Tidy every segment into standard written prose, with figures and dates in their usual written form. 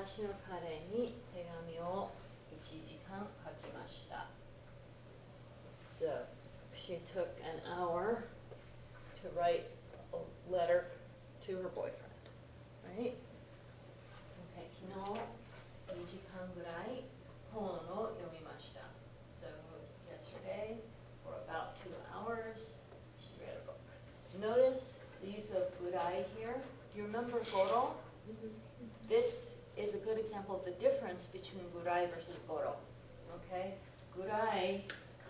私の彼に手紙を1時間書きました。So, she took an hour to write a letter to her boyfriend, right? Okay, 昨日2時間ぐらい本を読みました。So, yesterday, for about 2 hours, she read a book. Notice the use of burai here. Do you remember goro? This is a good example of the difference between burai versus goro. Okay? Burai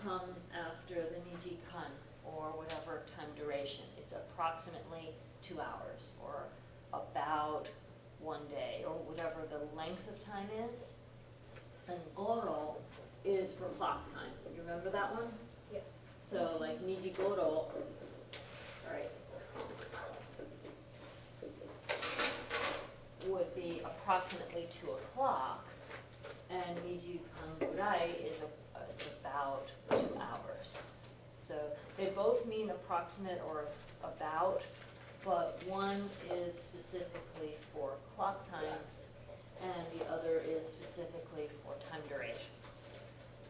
comes after the nijikan, or whatever time duration. It's approximately 2 hours, or about 1 day, or whatever the length of time is. And goro is for clock time. You remember that one? Yes. So like niji goro, all right, would be approximately 2 o'clock, and niji kangurai is about 2 hours. So they both mean approximate or about, but one is specifically for clock times, and the other is specifically for time durations.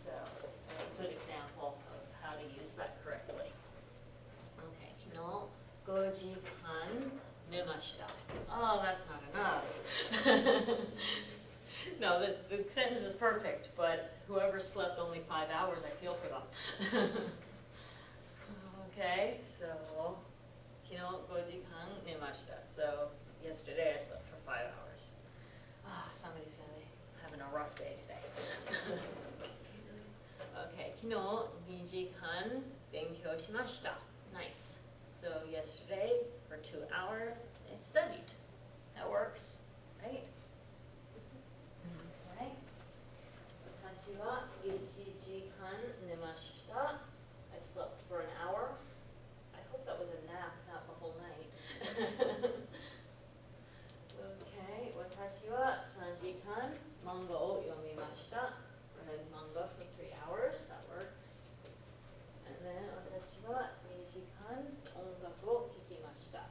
So a good example of how to use that correctly. Okay, 昨日5時半寝ました. Oh, that's not enough. No, the sentence is perfect, but whoever slept only 5 hours, I feel for them. Okay, so 昨日5時半寝ました. So yesterday I slept for 5 hours. Ah, somebody's gonna be having a rough day today. Okay, 昨日2時間勉強しました. Nice. So yesterday, for 2 hours, I studied. That works, right? Okay. 私は1時間寝ました. I slept for an hour. I hope that was a nap, not the whole night. Okay. 私は3時間漫画を読みました. Read manga for 3 hours. That works. And then 私は2時間音楽を聴きました.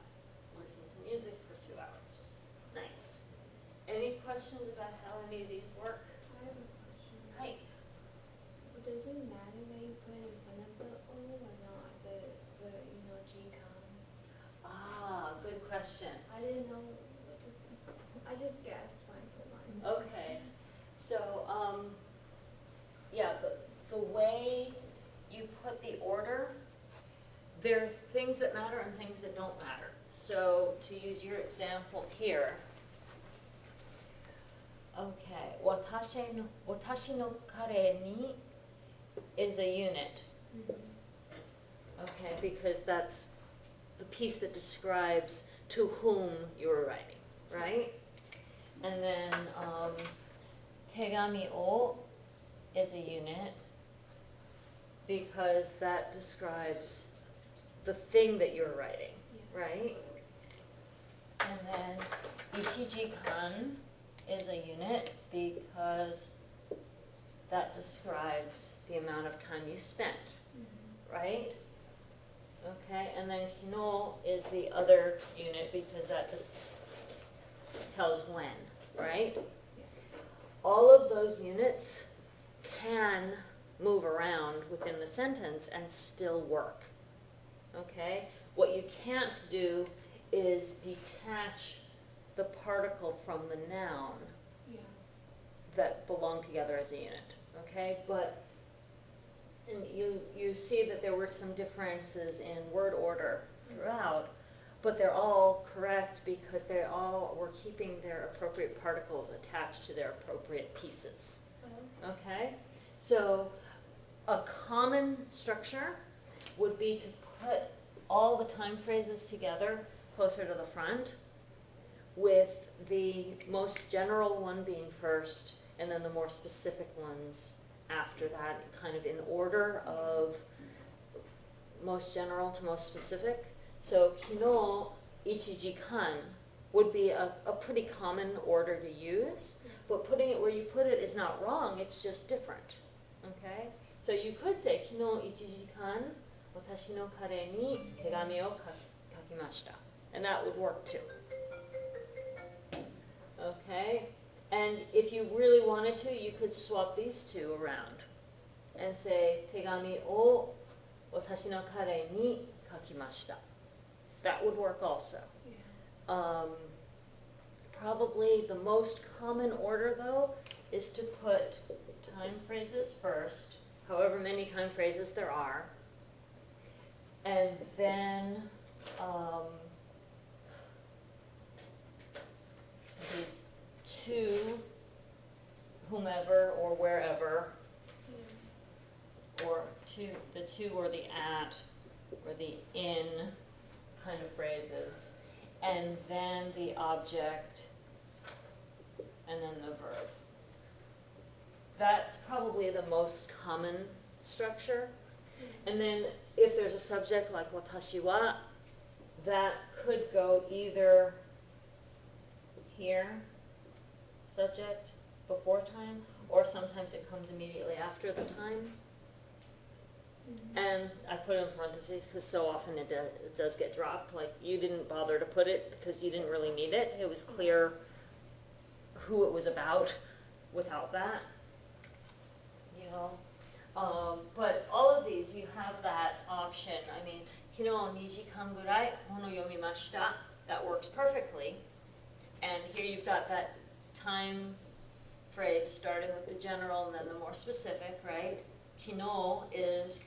Listen to music for 2 hours. Nice. Any questions about how any of these work? I have a question. Hi. Does it matter that you put in front of the O or not? The G-con? Ah, good question. I didn't know. I just guessed mine for mine. Okay. So, yeah, the way you put the order, there are things that matter and things that don't matter. So, to use your example here, okay, 私の彼に is a unit. Okay, because that's the piece that describes to whom you're writing, right? And then 手紙を is a unit because that describes the thing that you're writing, right? And then 1時間 is a unit because that describes the amount of time you spent, right? Okay, and then 昨日 is the other unit because that just tells when, right? All of those units can move around within the sentence and still work, okay? What you can't do is detach the particle from the noun that belong together as a unit, okay? But and you see that there were some differences in word order throughout, but they're all correct because they all were keeping their appropriate particles attached to their appropriate pieces, okay? So a common structure would be to put all the time phrases together closer to the front, with the most general one being first, and then the more specific ones after that, kind of in order of most general to most specific. So 昨日1時間 would be a pretty common order to use, but putting it where you put it is not wrong, it's just different, okay? So you could say 昨日1時間私の彼に手紙を書きました, and that would work too. Okay, and And if you really wanted to, you could swap these two around and say, 手紙を私の彼に書きました. That would work also. Yeah. Probably the most common order, though, is to put time phrases first, however many time phrases there are, and then maybe to whomever or wherever, or to the to or the at or the in kind of phrases, and then the object, and then the verb. That's probably the most common structure. And then if there's a subject like watashi wa, that could go either here, subject, before time, or sometimes it comes immediately after the time. And I put it in parentheses because so often it does get dropped. Like, you didn't bother to put it because you didn't really need it. It was clear who it was about without that. You know, but all of these, you have that option. I mean, 昨日2時間ぐらい本を読みました. That works perfectly. And here you've got that time phrase starting with the general and then the more specific, right? 昨日 is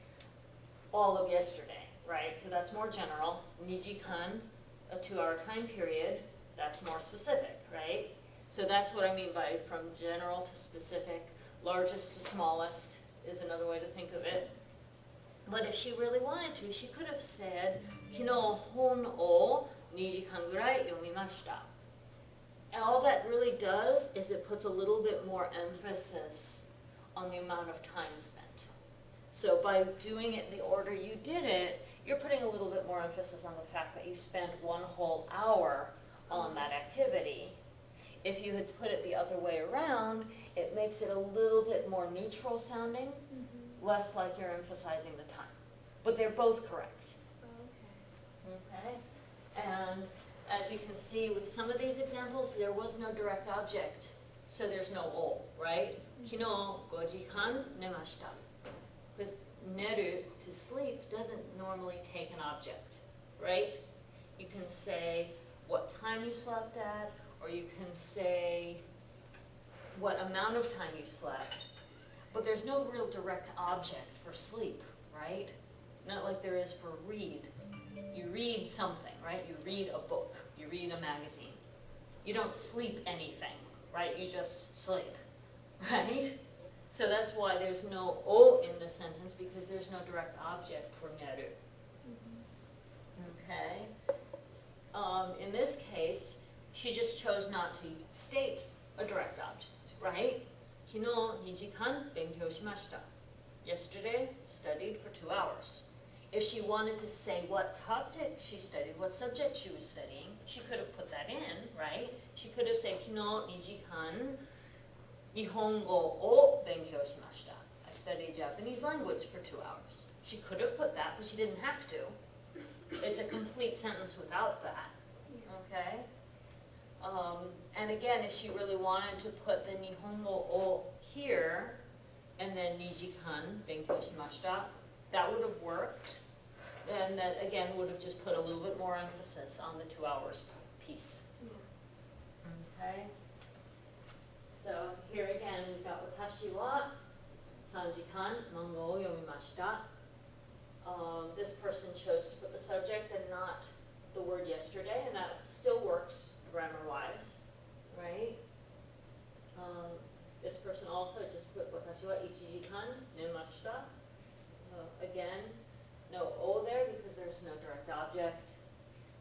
all of yesterday, right? So that's more general. 2時間, a 2-hour time period, that's more specific, right? So that's what I mean by from general to specific. Largest to smallest is another way to think of it. But if she really wanted to, she could have said, 昨日本を2時間ぐらい読みました. And all that really does is it puts a little bit more emphasis on the amount of time spent. So by doing it in the order you did it, you're putting a little bit more emphasis on the fact that you spent 1 whole hour on that activity. If you had put it the other way around, it makes it a little bit more neutral sounding, less like you're emphasizing the time. But they're both correct. Okay? And as you can see with some of these examples, there was no direct object, so there's no o, right? 昨日5時間寝ました. Because 寝る, to sleep, doesn't normally take an object, right? You can say what time you slept at, or you can say what amount of time you slept, but there's no real direct object for sleep, right? Not like there is for read. You read something, right? You read a book, you read a magazine. You don't sleep anything, right? You just sleep, right? So that's why there's no o in the sentence, because there's no direct object for neru. Okay? In this case, she just chose not to state a direct object, right? 昨日2時間勉強しました. Yesterday, studied for 2 hours. If she wanted to say what topic she studied, what subject she was studying, she could have put that in, right? She could have said, 昨日2時間日本語を勉強しました. I studied Japanese language for 2 hours. She could have put that, but she didn't have to. It's a complete sentence without that, okay? And again, if she really wanted to put the nihongo o here, and then 2時間勉強しました, that would have worked. And that, again, would have just put a little bit more emphasis on the 2 hours piece. Okay? So here again, we've got watashi wa 3時間漫画を読みました. This person chose to put the subject and not the word yesterday, and that still works grammar-wise, right? This person also just put 私は1時間寝ました. Again, no o there because there's no direct object.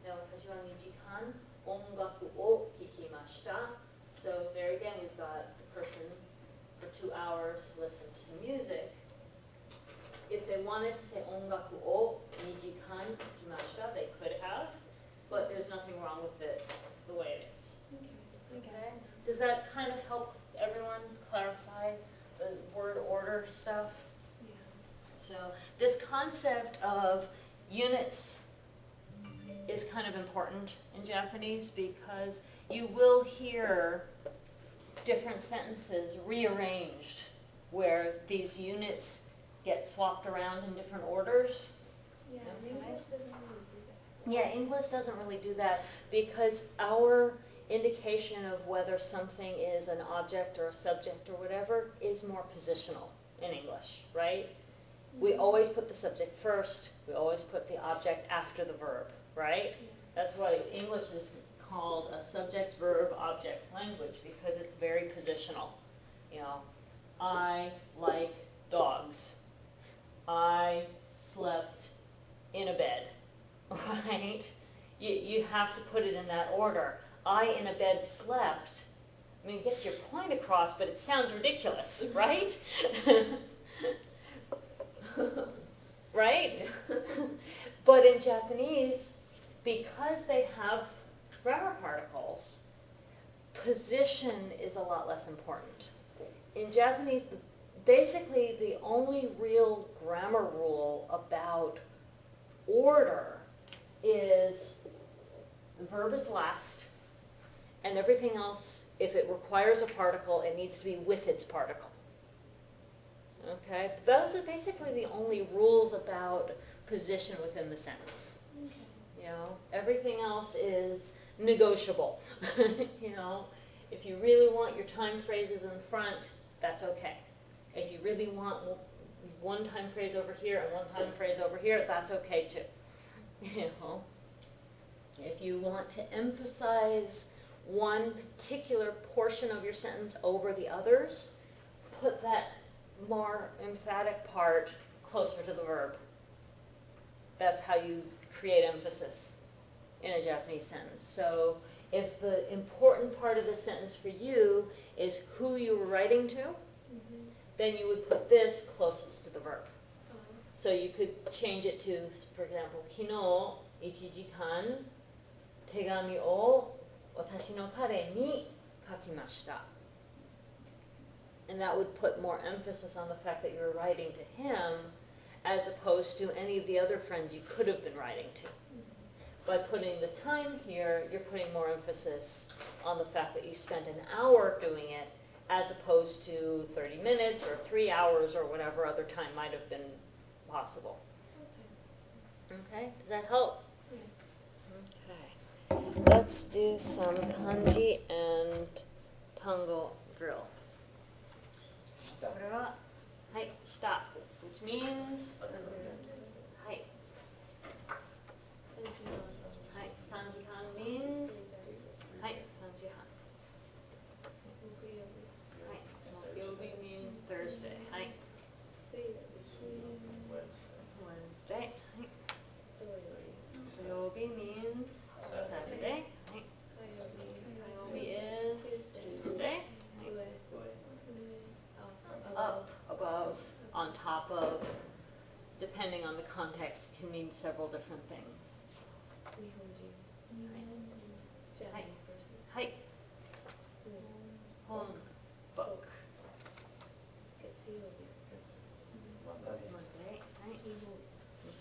Now 私は2時間音楽を聴きました. So there again, we've got the person for 2 hours listened to music. If they wanted to say 音楽を2時間聴きました, they could have, but there's nothing wrong with it the way it is. Okay? Does that kind of help everyone clarify the word order stuff? Yeah. So this concept of units is kind of important in Japanese because you will hear different sentences rearranged where these units get swapped around in different orders. Yeah, Okay. English doesn't really do that. Yeah, English doesn't really do that because our indication of whether something is an object or a subject or whatever is more positional in English, right? We always put the subject first, we always put the object after the verb, right? That's why English is called a subject-verb-object language, because it's very positional. You know, I like dogs. I slept in a bed, right? You have to put it in that order. I in a bed slept. I mean, it gets your point across, but it sounds ridiculous, right? Right? But in Japanese, because they have grammar particles, position is a lot less important. In Japanese, basically the only real grammar rule about order is the verb is last, and everything else, if it requires a particle, it needs to be with its particle. Okay? Those are basically the only rules about position within the sentence. You know, everything else is negotiable. You know, if you really want your time phrases in front, that's okay. If you really want one time phrase over here and one time phrase over here, that's okay too. You know, if you want to emphasize one particular portion of your sentence over the others, put that more emphatic part closer to the verb. That's how you create emphasis in a Japanese sentence. So if the important part of the sentence for you is who you were writing to, then you would put this closest to the verb. So you could change it to, for example, 昨日1時間手紙を私の彼に書きました。And that would put more emphasis on the fact that you were writing to him as opposed to any of the other friends you could have been writing to. By putting the time here, you're putting more emphasis on the fact that you spent an hour doing it as opposed to 30 minutes or 3 hours or whatever other time might have been possible. Okay, does that help? Okay. Let's do some kanji and tango drill. これは、はい、した, which means, はい。はい、3時間 means, はい、3時半。はい、木曜日 means Thursday, はい。Wednesday, はい。土曜日 means Saturday, はい。火曜日 is Tuesday, はい。Up, above, on top of, depending on the context, can mean several different things. はい。本 book. Monday, はい。日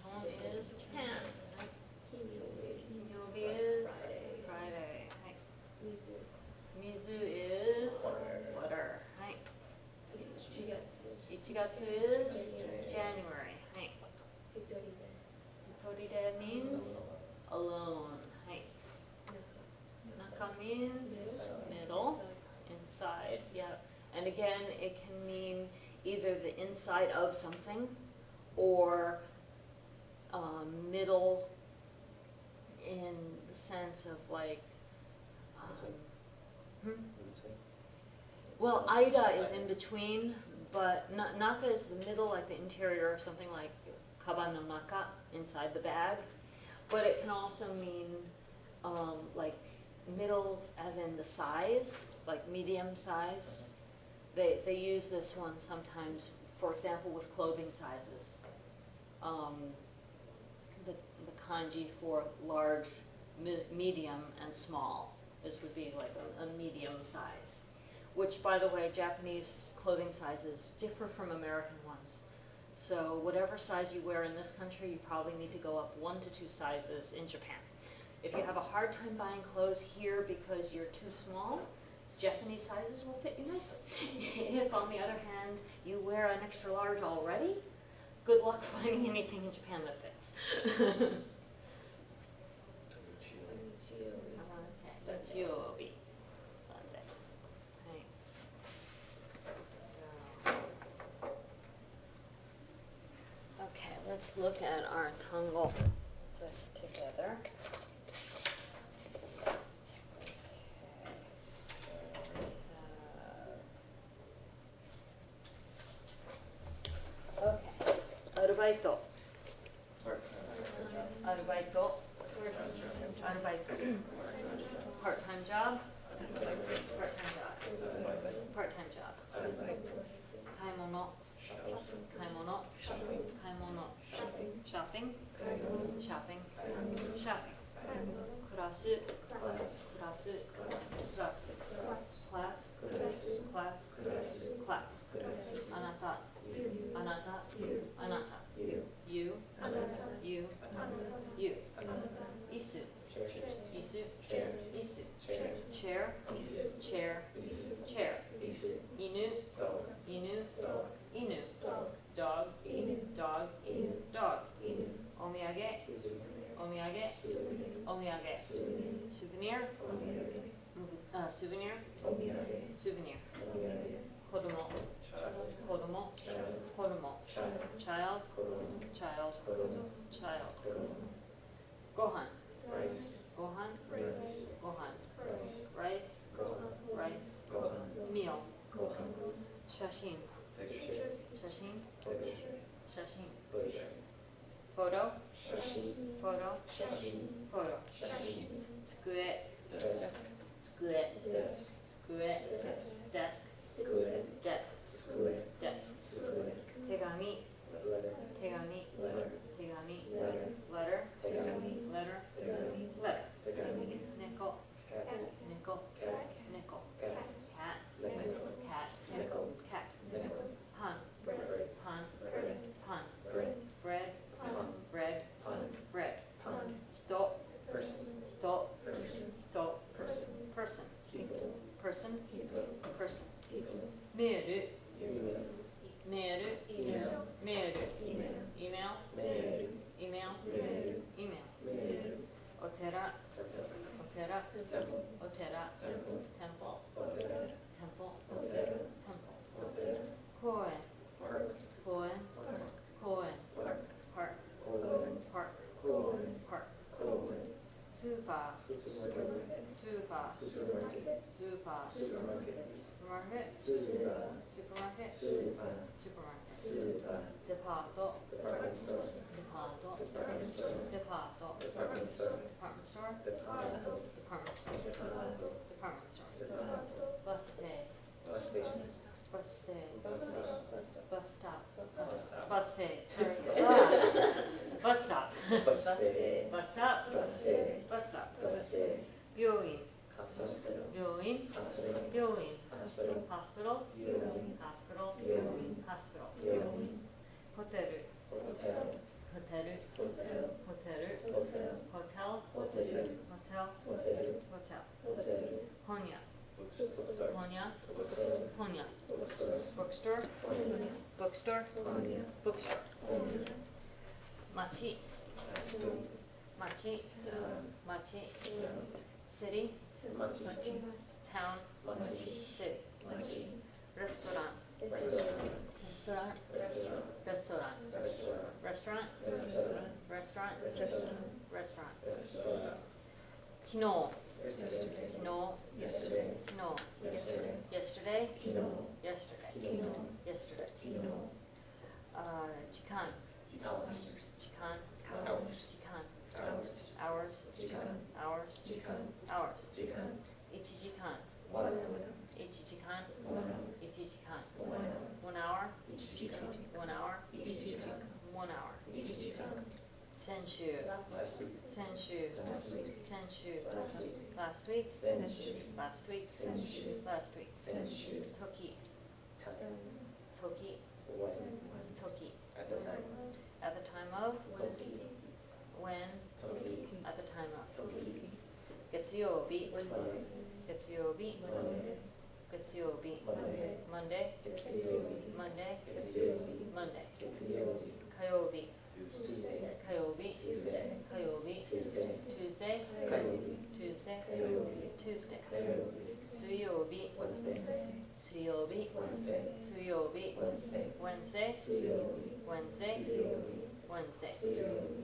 本 is Japan. はい。金曜日 is Friday. はい。水 is water. はい。1月 is January. はい。Toride means alone. はい。Naka means middle, inside, yeah. And again, it can mean either the inside of something or middle in the sense of like, well, Aida is in between, but Naka is the middle, like the interior, or something like kaban no naka, inside the bag. But it can also mean like middle as in the size, like medium sized. They use this one sometimes, for example, with clothing sizes. The kanji for large, medium, and small. This would be like a medium size. Which, by the way, Japanese clothing sizes differ from American ones. So whatever size you wear in this country, you probably need to go up 1 to 2 sizes in Japan. If you have a hard time buying clothes here because you're too small, Japanese sizes will fit you nicely. If, on the other hand, you wear an extra large already, good luck finding anything in Japan that fits.日曜日 Sunday. Right. So, okay, let's look at our Tango list together. Okay, アルバイト。アルバイト。アルバイト。Part-time job. Part-time job. Part-time job. 買い物。買い物。買い物。Shopping. Shopping. Shopping. クラス。クラス。クラス。Class. Class. Class. あなた。あなた。あなた。You. You. You. 椅子。椅子。椅子。Chair. Chair. Chair. 犬。犬。犬。Dog. Dog. Dog. お土産。お土産。お土産。Souvenir. Souvenir. Souvenir. 子供。子供。子供。Child. Child. Child. ご飯。ご飯。ご飯。Rice. Rice. Meal. 写真。写真。写真。Photo. Photo. Photo. 机。机。机。Desk. Desk. Desk. 手紙。手紙。手紙。Letter. Letter. Letter. 猫。猫。猫。Cat. Cat. Cat. Pun. Pun. Pun. Bread. Bread. Bread. 人。人。人。Person. Person. Person. メール。メール。メール。Email. Email. Email. お寺。お寺。お寺。Temple. Temple. Temple. 公園。公園。公園。Park. Park. Park. スーパー。スーパー。スーパー。スーパー。スーパーマーケット。スーパーマーケット。スーパーマーケット。スーパーマーケット。デパート。デパート。デパート。デパート。デパート。デパート。デパートストア。デパート。デパートストア。デパート。デパートストア。バス停。バス停。バス停。バスストップ。バス停。バスストップ。バスストップ。バスストップ。バスストップ。病院。病院。病院。Hospital. Hospital. Hospital. ホテル。ホテル。ホテル。ホテル。ホテル。ホテル。ホテル。ホテル。ホテル。本屋。本屋。本屋。Bookstore. Bookstore. Bookstore. 町。町。町。City. Town. City. レストラン。レストラン。レストラン。レストラン。レストラン。レストラン。レストラン。レストラン。昨日。昨日。昨日。Yesterday. Yesterday. Yesterday. 時間。時間。時間。Hours. Hours. Hours. 1時間。1時間。1時間。1 hour. 1 hour. 1 hour. 先週。先週。先週。Last week. Last week. Last week. 時。時。時。At the time of. When. At the time of. 月曜日。月曜日。月曜日 Monday, Monday 月曜日 Monday 月曜日 Monday 月曜日火曜日 Tuesday, 火曜日 Tuesday, 火曜日 Tuesday, Tuesday 火曜日 Tuesday 火曜日 Tuesday 火曜日水曜日 Wednesday, 水曜日 Wednesday, 水曜日 Wednesday, Wednesday 水曜日 Wednesday 水曜日 Wednesday 水曜日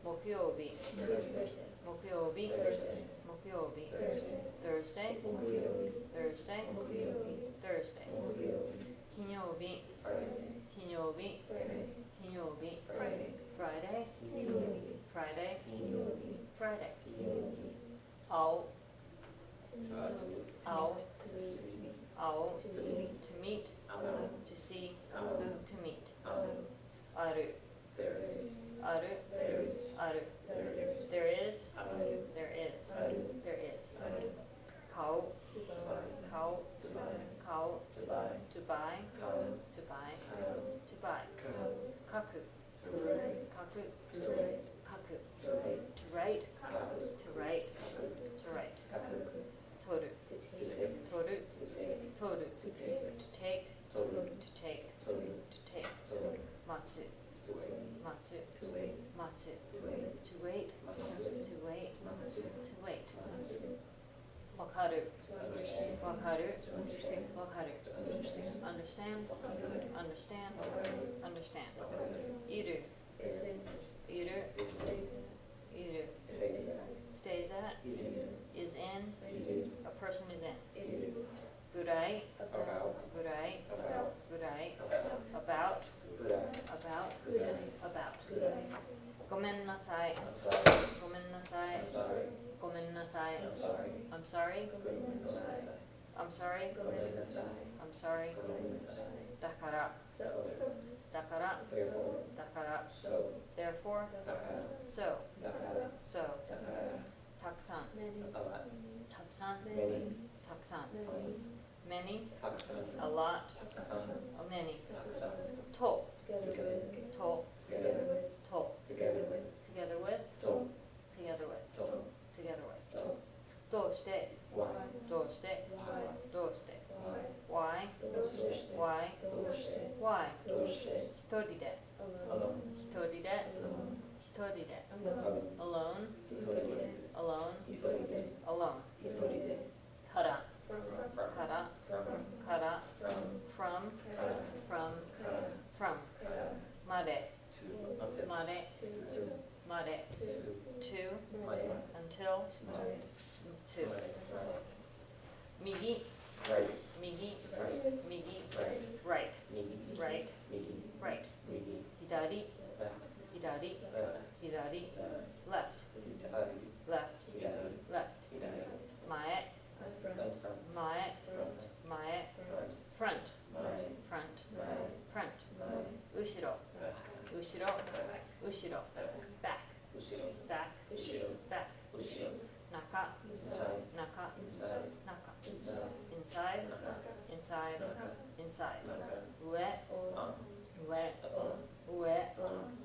木曜日 Thursday, 木曜日 Thursday, 木曜日 Thursday, Thursday 木曜日 Thursday 木曜日 Thursday 木曜日金曜日 Friday, 金曜日 Friday, 金曜日 Friday, Friday 金曜日 Friday 金曜日 Friday 金曜日青 to 青 to see, 青 to to meet out, to see out, to meet out, ある there is, ある there is, ある there is, there is ある there is ある there is ある買う to buy, 買う to buy, 買う to buy, to buy 買う to buy 買う to buy 買う書く to write, 書く to write, 書く to write, to write 書く to write 書く to write 書く取る to take, 取る to take, 取る to take, to take to to take to to take to 待つ to wait, 待つ to wait, 待つ to wait, to wait 待つ to wait 待つ to wait 待つわかる to understand, わかる to understand, わかる to understand, understand わかる understand わかる understand わかるいる is, いる is, いる stays, stays at いる is in いる a person is in いるぐらい about, ぐらい about, ぐらい about, aboutぐらい about ぐらい about ぐらいごめんなさい I'm sorry, ごめんなさい I'm sorry, ごめんなさい I'm sorry, I'm sorry ごめんなさい I'm sorry ごめんなさい I'm sorry ごめんなさいだから So, だから therefore, だから so, therefore だから so だから so だからたくさん a lot, たくさん many, たくさん many, many たくさん a lot たくさん a many たくさんと together, と together with, と together with, together with と together with と together with とどうして why, どうして why, どうして why, why どうして why どうして why どうして一人で alone, 一人で alone, 一人で alone, alone 一人で alone 一人で alone 一人でから from, から from, から from, from から from から from からまで to, until, まで to, まで to, to まで until まで to まで右 right, 右 right, 右 right, right 右 right 右 right 右左 left, 左 left, 左 left, left 左 left 左 left 左前 front, front, 前 front, 前 front, front 前 front 前 front 前後ろ back, 後ろ後ろ back 後ろ back 後ろ back 後ろ中 inside, 中 inside, 中 inside, inside 中 inside 中 inside 中上 on, 上 on, 上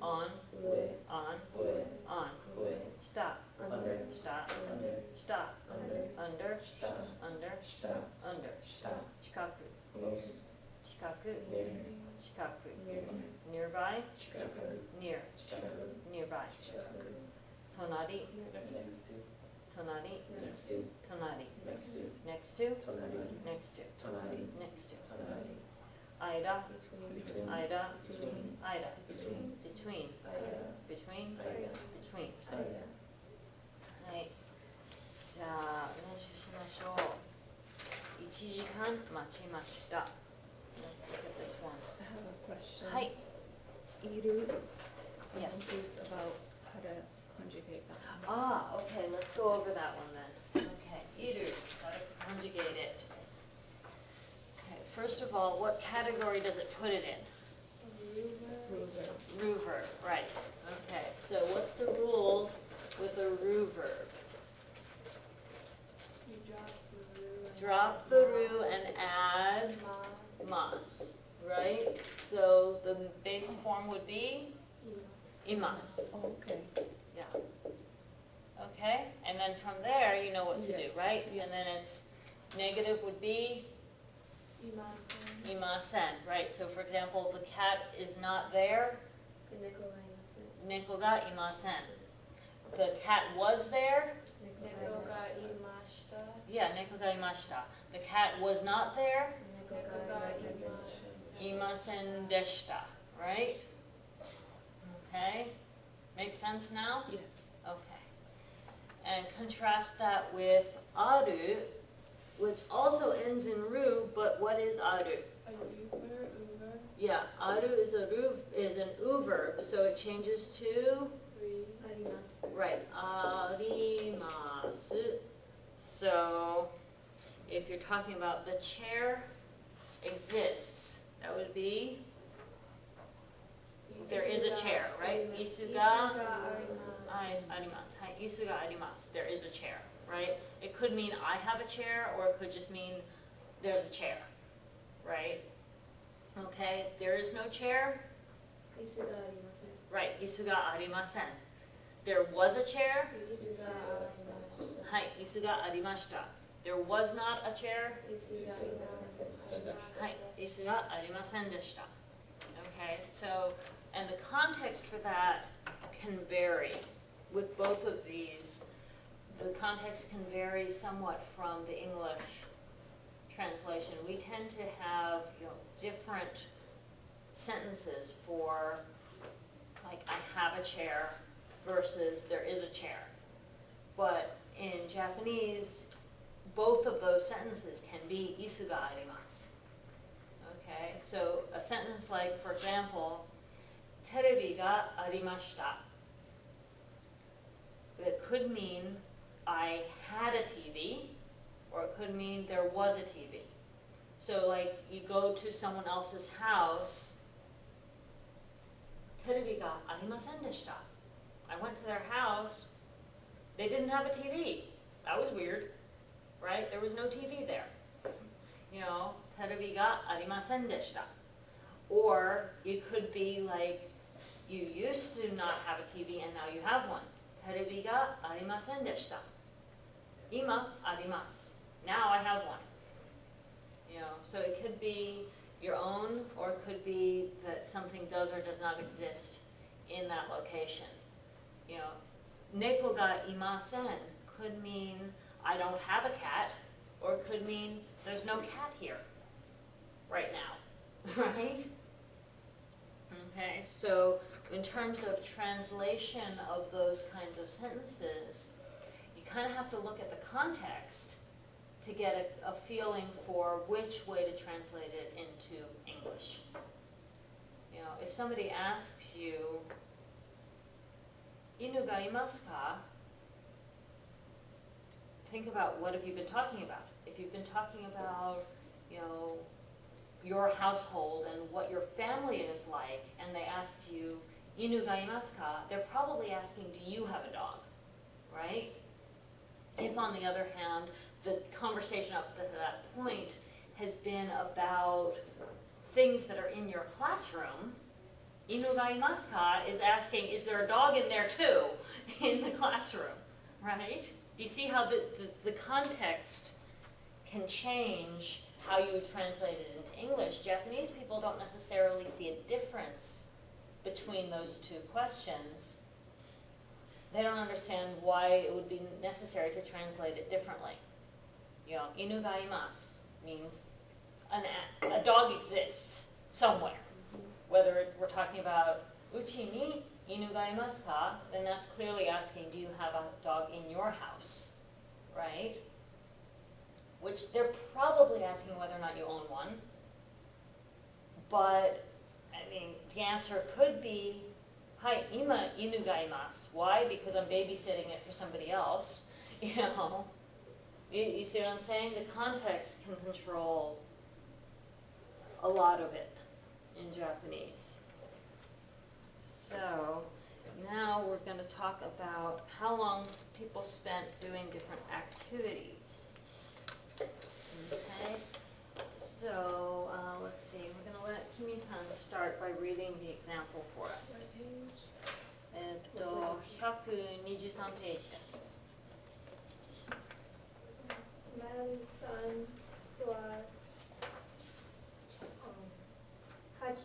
on, on 上 on 上 on 上下 under, 下 under, 下 under, under 下 under 下 under 下近く close, 近く near, 近く near, nearby 近く near 近く nearby 近く隣 next to, 隣 next to, 隣 next to, next to 隣 next to 隣 next to 隣間 between,間 between, 間 between, between 間 between 間 between 間はいじゃあ練習しましょう1時間待ちました Let's look at this one I have a question. はい Iru. I'm Yes. confused about how to conjugate that. Ah, okay, let's go over that one then. Okay, iru, how to conjugate it. Okay, first of all, what category does it put it in? Ruler. Ru verb, right. Okay, so what's the rule with a ru verb? You drop the ru and Drop the ru and add ma. mas, right? So the base form would be imas. Oh, okay. Yeah. Okay, and then from there, you know what to do, Yes, right? yes. And then it's negative would be Imasen. Imasen, right? So for example, the cat is not there, Neko ga imasen. neko ga imasen. The cat was there, Neko ga imashita. yeah, neko ga imashita. The cat was not there, Neko ga imasen deshita, right? Okay, makes sense now? Yeah. Okay. And contrast that with aru, which also ends in ru, but what is aru? Uber. Yeah, aru is an u verb, so it changes to, Arimasu. right, arimasu. So if you're talking about the chair exists, that would be, there is a chair, right? Isuga arimasu. Hi, isuga arimasu. There is a chair, right? It could mean I have a chair, or it could just mean there's a chair, right? Okay, there is no chair, Isuga arimasen. right, isuga arimasen. There was a chair, Isuga arimashita. hi, isuga arimashita. There was not a chair, Isuga arimasen. hi, isuga arimasen deshita. Okay, so, and the context for that can vary with both of these. The context can vary somewhat from the English translation. We tend to have, different sentences for, like, I have a chair versus there is a chair. But in Japanese, both of those sentences can be isuga arimasu. Okay, so a sentence like, for example, terebi ga arimashita. It could mean I had a TV, or it could mean there was a TV. So like you go to someone else's house, terebi ga arimasen deshita. I went to their house, they didn't have a TV. That was weird, right? There was no TV there. Terebi ga arimasen deshita. Or it could be like, you used to not have a TV and now you have one. Terebi ga arimasen deshita. Ima arimasu. Now I have one. So it could be your own, or it could be that something does or does not exist in that location. Neko ga imasen could mean I don't have a cat, or it could mean there's no cat here right now, right? Okay, so in terms of translation of those kinds of sentences, you kind of have to look at the context to get a feeling for which way to translate it into English. If somebody asks you, inu ga imasu ka? Think about what have you been talking about. If you've been talking about, your household and what your family is like, and they asked you, inu ga imasu ka? They're probably asking, do you have a dog, right? If, on the other hand, the conversation up to that point has been about things that are in your classroom, inu ga imasu ka is asking, is there a dog in there too, in the classroom, right? You see how the context can change how you would translate it into English. Japanese people don't necessarily see a difference between those two questions. They don't understand why it would be necessary to translate it differently. Inu ga imasu means a dog exists somewhere. Whether we're talking about uchi ni inu ga imasu ka, then that's clearly asking, do you have a dog in your house, right? Which they're probably asking whether or not you own one. But, the answer could be, hi, ima inu ga imasu. Why? Because I'm babysitting it for somebody else, You see what I'm saying? The context can control a lot of it in Japanese. So, now we're going to talk about how long people spent doing different activities. Okay, so let's see, we're going to let Kimi-san start by reading the example for us. 123ページです。My son was 寝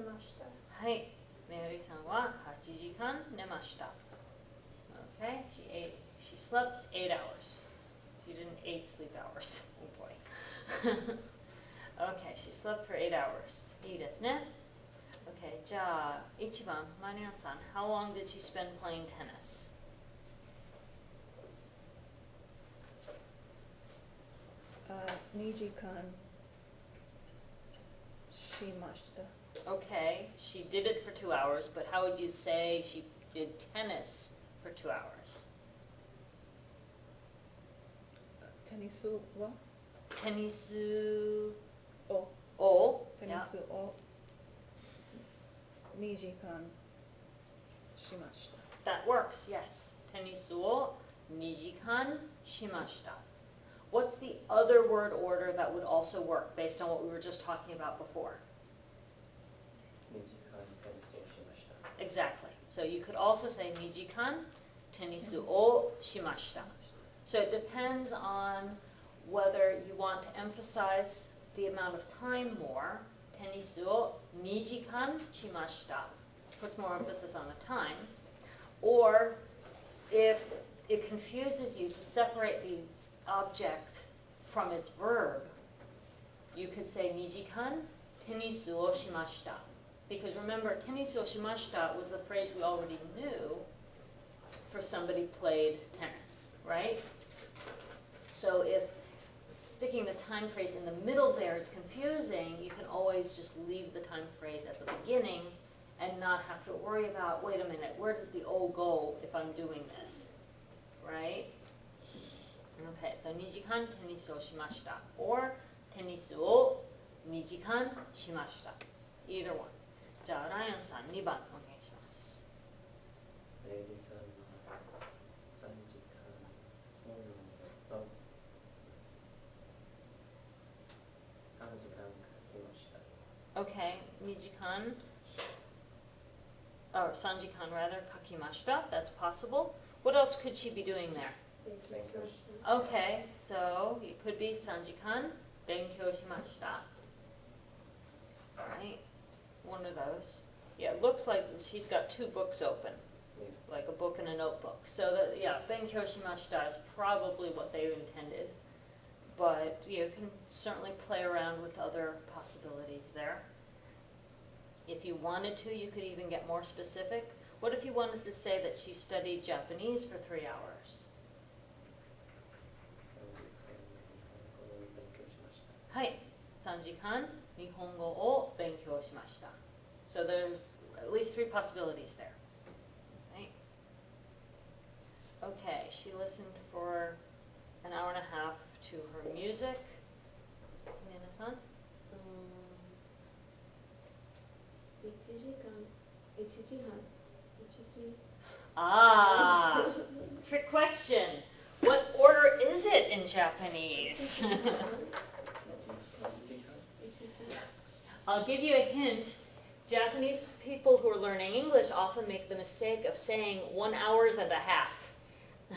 ました。はい。メアリーさんは8時間寝ました。Okay, she slept 8 hours. She didn't 8 sleep hours. Oh boy. Okay, she slept for 8 hours. いいですね。Okay, じゃあ1番、マリアンさん。How long did she spend playing tennis? 2時間しました。 Okay, she did it for 2 hours, but how would you say she did tennis for 2 hours? テニスはテニスををテニスを2時間しました。 That works, yes. テニスを2時間しました。What's the other word order that would also work based on what we were just talking about before? 2時間テニスをしました。 Exactly. So you could also say 2時間テニスをしました。So it depends on whether you want to emphasize the amount of time more. テニスを2時間しました puts more emphasis on the time. Or if it confuses you to separate the object from its verb, you could say 2時間テニスをしました. Because remember, テニスをしました was the phrase we already knew for somebody played tennis, right? So if sticking the time phrase in the middle there is confusing, you can always just leave the time phrase at the beginning and not have to worry about, wait a minute, where does the O go if I'm doing this, right? Okay, so 2時間テニスをしました or テニスを2時間しました either one. じゃあライアンさん2番お願いします。メイリーさんは3時間本を3時間書きました。 Okay, 2時間 or 3時間 rather 書きました that's possible. What else could she be doing there? 勉強しました。 Okay, so it could be 3時間勉強しました right, one of those. Yeah, it looks like she's got 2 books open, Yeah. like a book and a notebook. So that, yeah, 勉強しました is probably what they intended. But you can certainly play around with other possibilities there. If you wanted to, you could even get more specific. What if you wanted to say that she studied Japanese for 3 hours? 3時間日本語を勉強しました。はい、3時間日本語を勉強しました. So there's at least 3 possibilities there. Right? Okay, she listened for an hour and a half to her music. Nina-san? 1時間、1時半、Ah, trick question. What order is it in Japanese? 1時間 I'll give you a hint. Japanese people who are learning English often make the mistake of saying 1 hour and a half. 1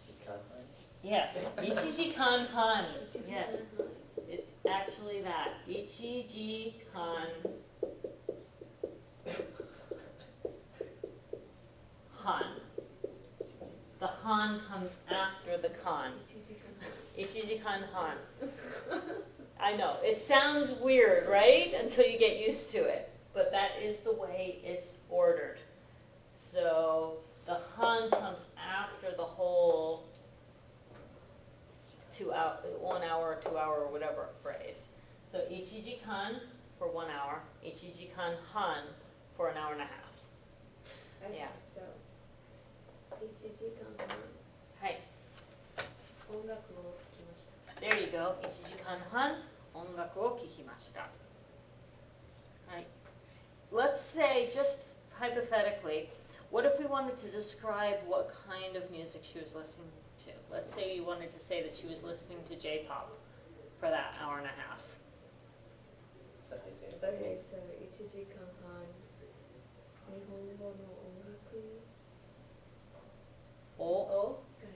時間半 Yes, 1時間半. Yes, it's actually that. 1時間半. The han comes after the kan. 1時間半. I know, it sounds weird, right? Until you get used to it. But that is the way it's ordered. So the han comes after the whole 2 hour, 1 hour, 2 hour, or whatever phrase. So 1時間 for 1 hour, 1時間半 for an hour and a half. Okay, Yeah. so 1時間半はい。音楽を聴きました。 There you go. 1時間半音楽を聴きました。はい。Let's say, just hypothetically, what if we wanted to describe what kind of music she was listening to? Let's say you wanted to say that she was listening to J-pop for that hour and a half. Okay, so 1時間半日本語の音楽お、を聴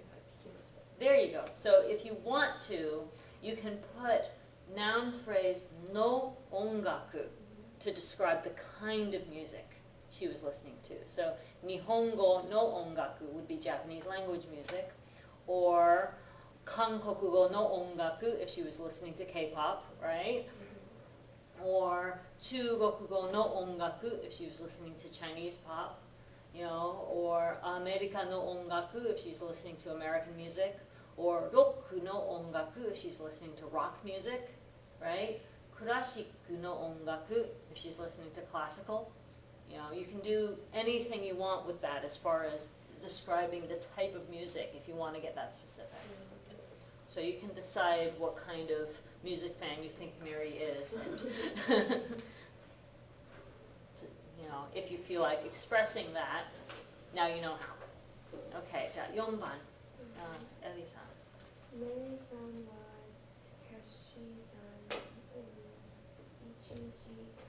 きました。 there you go. if you want to, you can put noun phrase no ongaku to describe the kind of music she was listening to. So Nihongo no ongaku would be Japanese language music, or Kankokugo no ongaku if she was listening to K-pop, right? Or Chugokugo no ongaku if she was listening to Chinese pop, you know, or America no ongaku if she's listening to American music, or Roku no ongaku if she's listening to rock music, right? Kurashiku no ongaku if she's listening to classical. You know, you can do anything you want with that as far as describing the type of music if you want to get that specific. So you can decide what kind of music fan you think Mary is. And you know, if you feel like expressing that, now you know how. Okay, じゃあ4番、エリさん。メリーさんはキャッシーさんを1時間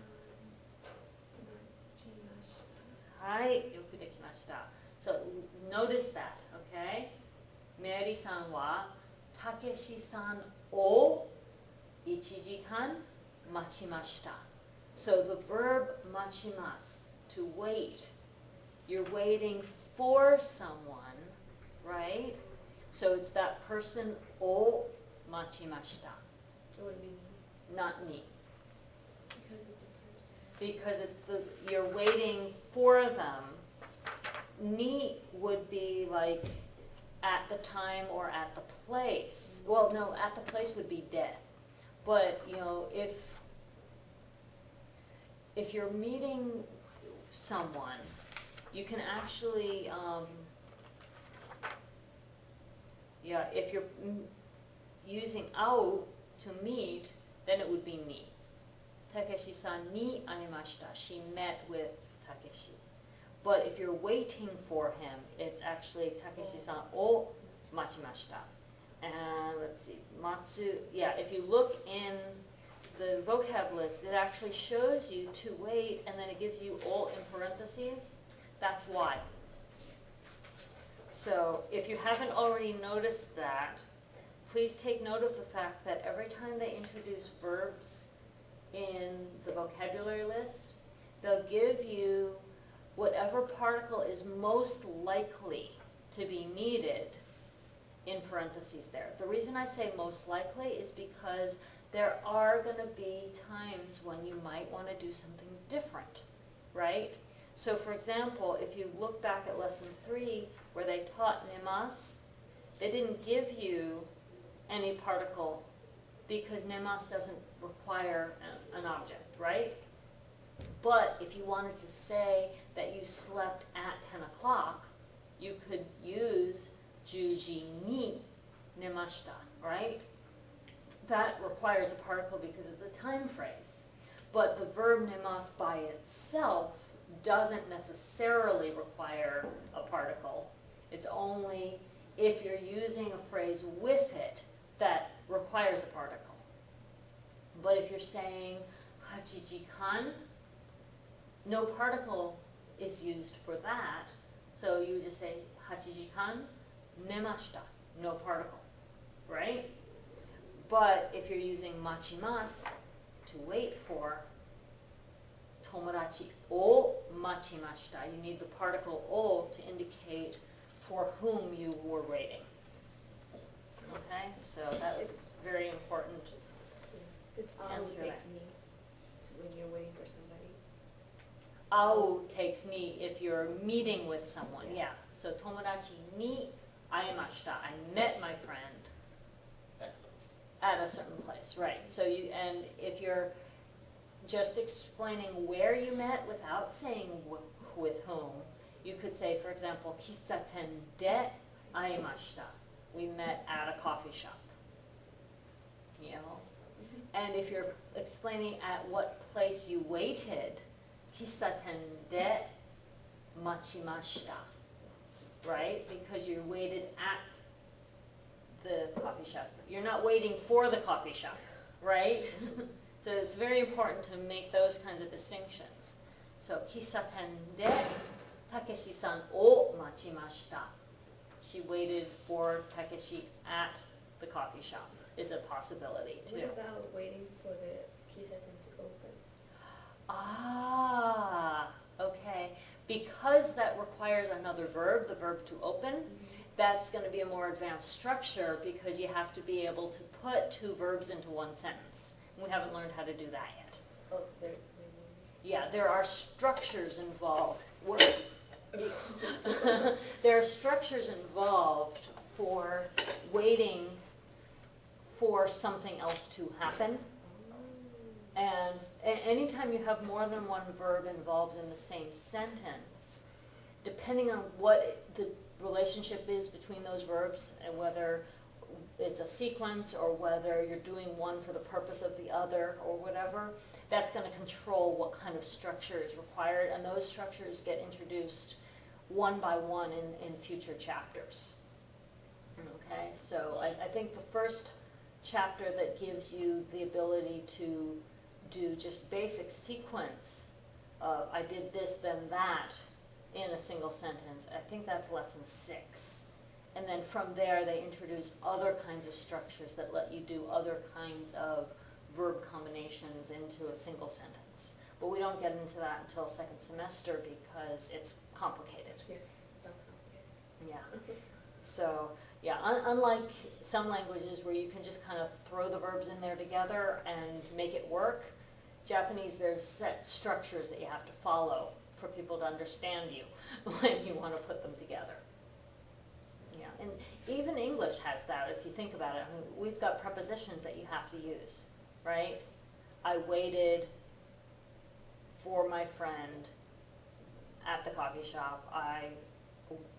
待ちました。はい、よくできました。So notice that, okay? メリーさんはたけしさんを1時間待ちました。So the verb 待ちます to wait. You're waiting for someone, right? So it's that person を待ちました。 It would be Not me. because it's a person. Because you're waiting for them. Ni would be like at the time or at the place. Well, no, at the place would be death. But, you know, if you're meeting someone, you can actually, if you're using ao to meet, then it would be ni. Takeshi-san ni aimashita. She met with Takeshi. But if you're waiting for him, it's actually Takeshi-san o machimashita. And let's see, matsu, yeah, if you look in the vocab list, it actually shows you to wait, and then it gives you o in parentheses. That's why. So if you haven't already noticed that, please take note of the fact that every time they introduce verbs in the vocabulary list, they'll give you whatever particle is most likely to be needed in parentheses there. The reason I say most likely is because there are going to be times when you might want to do something different, right? So for example, if you look back at lesson 3 where they taught nemas, they didn't give you any particle because nemas doesn't require an object, right? But if you wanted to say that you slept at 10 o'clock, you could use juji ni nemashita, right? That requires a particle because it's a time phrase. But the verb nemas by itself doesn't necessarily require a particle. It's only if you're using a phrase with it that requires a particle. But if you're saying hachijikan, no particle is used for that. So you would just say hachijikan nemashita, no particle, right? But if you're using machimasu to wait for, tomodachi o machimashita, you need the particle o to indicate for whom you were waiting. Okay, so that was very important. This Answer takes that. me to when you're waiting for somebody. Ao takes ni if you're meeting with someone, yeah. So tomodachi ni aimashita, I met my friend at a certain place, right? So and if you're just explaining where you met without saying with whom, you could say, for example, kissaten de aimashita. We met at a coffee shop, you know? And if you're explaining at what place you waited, kissaten de machimashita, right? Because you waited at the coffee shop. You're not waiting for the coffee shop, right? So it's very important to make those kinds of distinctions. So, kissaten de Takeshi-san o machimashita. She waited for Takeshi at the coffee shop is a possibility too. What about waiting for the kiseten to open? Ah, okay. Because that requires another verb, the verb to open, that's going to be a more advanced structure because you have to be able to put two verbs into one sentence. We haven't learned how to do that yet. Oh, there. Yeah, there are structures involved. There are structures involved for waiting for something else to happen. And anytime you have more than one verb involved in the same sentence, depending on what the relationship is between those verbs and whether it's a sequence or whether you're doing one for the purpose of the other or whatever, that's going to control what kind of structure is required, and those structures get introduced one by one in future chapters. Okay, so I think the first chapter that gives you the ability to do just basic sequence of I did this, then that in a single sentence, I think that's lesson 6. And then from there, they introduce other kinds of structures that let you do other kinds of verb combinations into a single sentence. But we don't get into that until second semester because it's complicated. Yeah, sounds complicated. Yeah. So, yeah, unlike some languages where you can just kind of throw the verbs in there together and make it work, Japanese, there's set structures that you have to follow for people to understand you when you want to put them together. Yeah, and even English has that if you think about it. I mean, we've got prepositions that you have to use, right? I waited for my friend at the coffee shop. I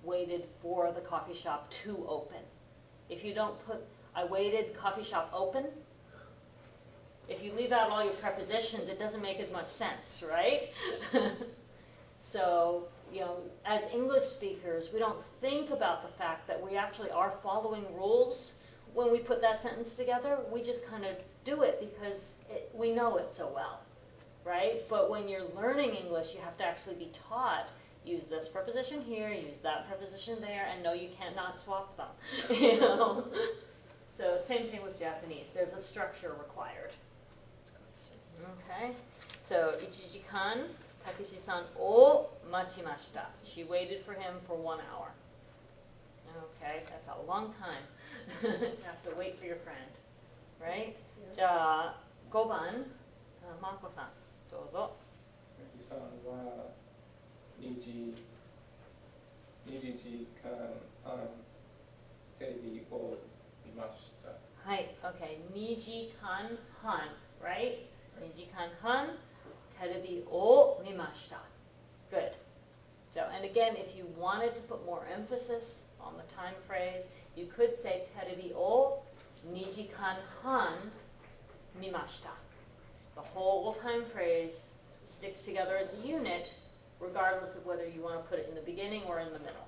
waited for the coffee shop to open. If you don't put, I waited coffee shop open, if you leave out all your prepositions, it doesn't make as much sense, right? So, you know, as English speakers, we don't think about the fact that we actually are following rules when we put that sentence together. We just kind of do it because we know it so well, right? But when you're learning English, you have to actually be taught, use this preposition here, use that preposition there, and no, you cannot swap them, you know? So same thing with Japanese. There's a structure required. Okay, so 1時間 Takeshi-san を待ちました. She waited for him for 1 hour. Okay, that's a long time. You have to wait for your friend, right? じゃあ5番、マコさんどうぞ。ゆきさんは2時間テレビを見ました。はい、okay, 2時間半, right? 2時間半テレビを見ました. Good. So, and again, if you wanted to put more emphasis on the time phrase, you could say テレビを2時間半見ました. The whole time phrase sticks together as a unit, regardless of whether you want to put it in the beginning or in the middle.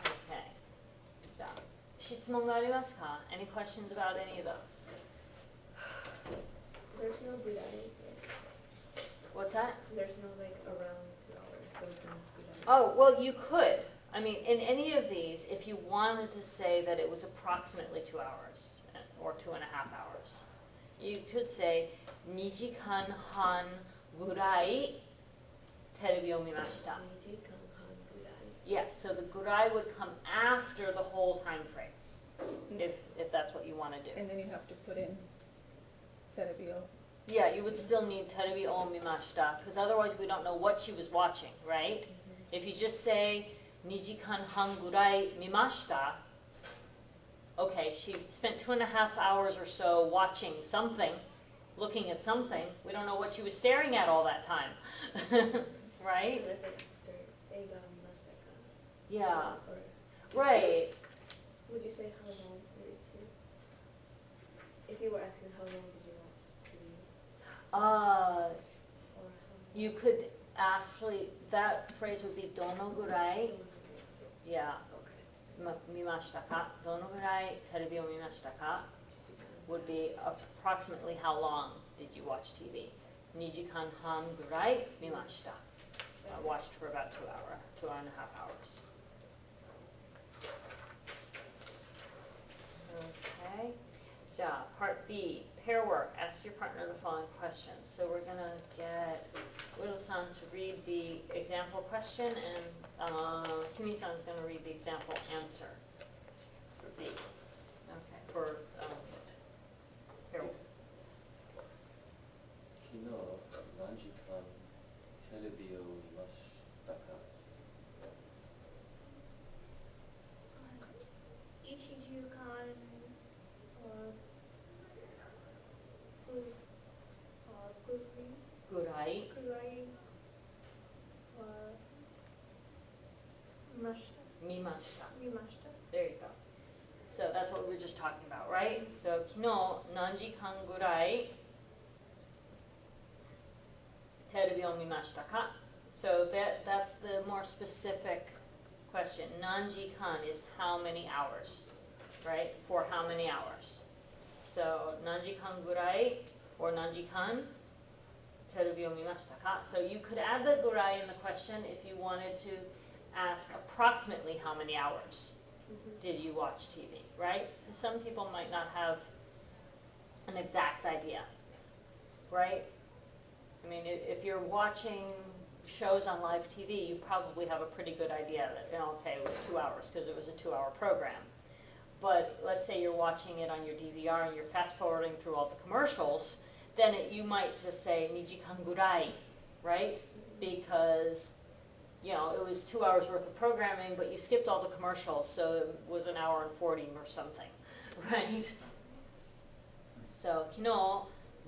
Okay. じゃあ、質問がありますか? Any questions about any of those? There's no burai. What's that? There's no like around 2 hours, so we can just do that. Oh, well, you could. I mean, in any of these, if you wanted to say that it was approximately 2 hours or 2.5 hours, you could say 2時間半ぐらいテレビを見ました. 2時間半ぐらい. Yeah, so the gurai would come after the whole time phrase, if that's what you want to do. And then you have to put in terebi o. Yeah, you would still need terebi o mimashita, because otherwise we don't know what she was watching, right? If you just say 2時間半ぐらい見ました, okay, she spent 2.5 hours or so watching something, looking at something. We don't know what she was staring at all that time, right? Unless I just start eiga mashita. Yeah, Or right. would you say how long did it see? If you were asking how long did you watch TV? Or how You could actually, that phrase would be どのぐらい, yeah, Okay. 見ましたか? どのぐらいテレビを見ましたか? Would be approximately how long did you watch TV? 2時間半ぐらい見ました. I watched for about 2.5 hours. B, pair work. Ask your partner the following questions. So we're gonna get Udo-san to read the example question, and Kimi-san's gonna read the example answer for B. Okay, for pair work. 昨日何時間テレビを見ましたか1時間ぐらいくらい見ました。見ました。 There you go. So that's what we were just talking about, right? So 昨日何時間ぐらいテレビを見ましたか? So that's the more specific question. 何時間 is how many hours, right? For how many hours? So 何時間ぐらい or 何時間テレビを見ましたか? So you could add the ぐらい in the question if you wanted to ask approximately how many hours did you watch TV, right? Because some people might not have an exact idea, right? I mean, if you're watching shows on live TV, you probably have a pretty good idea that, you know, okay, it was 2 hours because it was a 2-hour program. But let's say you're watching it on your DVR and you're fast forwarding through all the commercials, then you might just say 2時間ぐらい, right? Because, you know, it was 2 hours worth of programming, but you skipped all the commercials, so it was an hour and 40 or something, right? So 昨日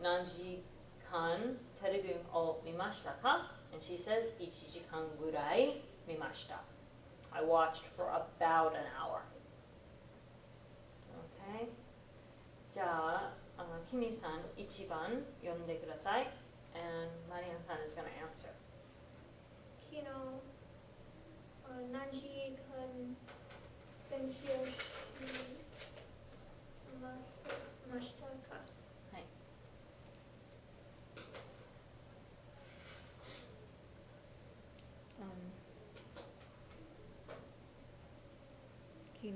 何時間テレビを見ましたか? And she says 1時間ぐらい見ました. I watched for about an hour. Okay. じゃあ、キミさん1番読んでください. And Marianさん is going to answer. 昨日何時間勉強しましたか? はい。昨日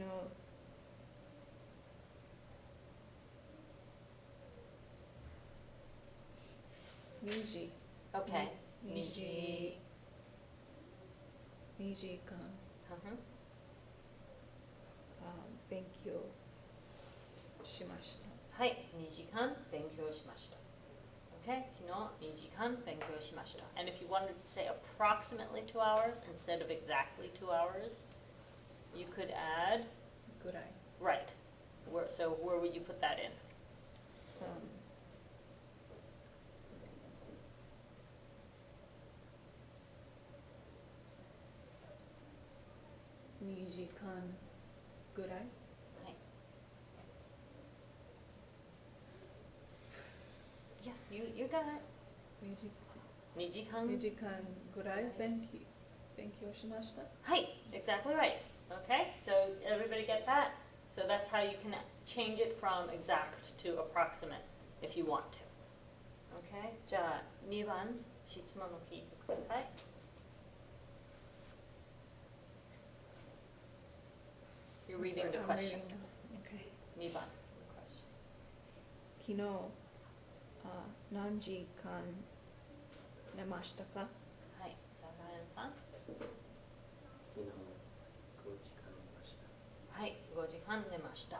2時 Okay. 2時間 Uh-huh. 勉強しました。はい、2時間勉強しました. Okay, 昨日2時間勉強しました. And if you wanted to say approximately 2 hours instead of exactly 2 hours, you could add, ぐらい。 right. So where would you put that in? 2時間ぐらい。はい. Yeah, you got it. 2時2時間. 2時間ぐらい勉強しました。はい, exactly right. Okay, so everybody get that? So that's how you can change it from exact to approximate if you want to. Okay, じゃあ2番質問を聞いてください. You're reading the question. Okay. 2番 question. 昨日何時間寝ましたか? はい、じゃあライアンさん. 昨日5時間寝ました。はい、5時間寝ました.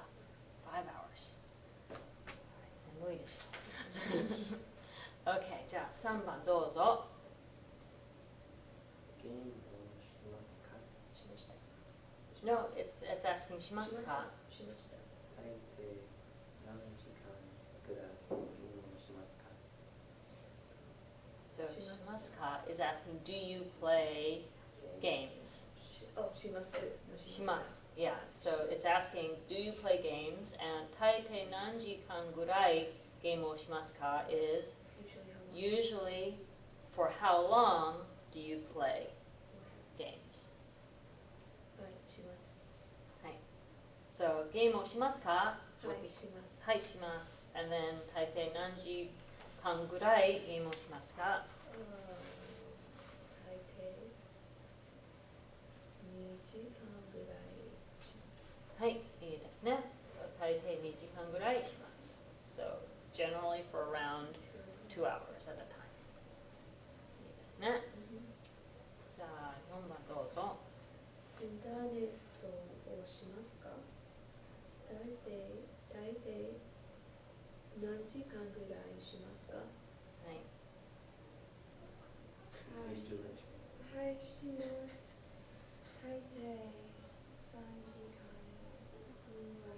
5 hours. 眠いでしょ. Okay, じゃあ3番どうぞ. ゲームをしますかしました。 No, it's asking しますか? しました。大抵何時間くらいゲームをしますか So しますか is asking, do you play games? します。します. Yeah, so it's asking, do you play games? And 大抵何時間ぐらいゲームをしますか is usually for how long do you play games? はい、します。 So ゲームをしますか? はい、します。はい、します. And then 大抵何時間ぐらいゲームをしますか? 大抵2時間ぐらいします。はい、いいですね. So 大抵2時間ぐらいします. So generally for around 2 hours at a time. いいですね。じゃあ4番どうぞ。インターネットをしますか？大体何時間ぐらいしますか？はい。はい、します。大抵3時間ぐらい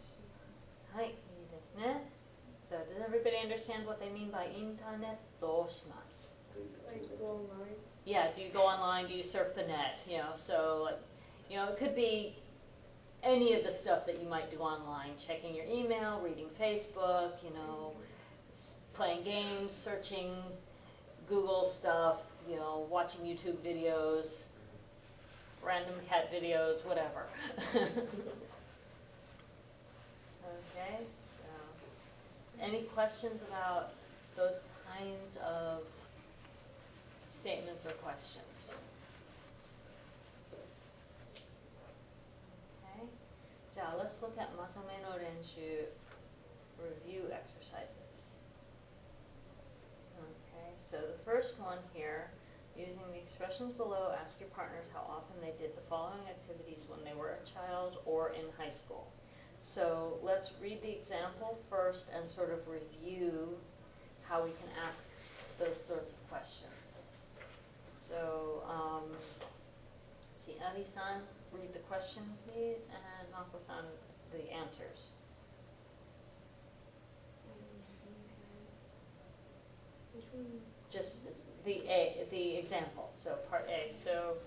します。はい、いいですね。So does everybody understand what they mean by インターネットをします? Like go online? Yeah, do you go online, do you surf the net, so like, it could be any of the stuff that you might do online, checking your email, reading Facebook, playing games, searching Google stuff, watching YouTube videos, random cat videos, whatever. Okay, so any questions about those kinds of statements or questions? Okay, じゃあ let's look at まとめの練習 review exercises. Okay, so the first one here, using the expressions below, ask your partners how often they did the following activities when they were a child or in high school. So let's read the example first and sort of review how we can ask those sorts of questions. So, see, Ali-san, read the question, please, and Mako-san, the answers. Which one is? Just the example, so part A. So,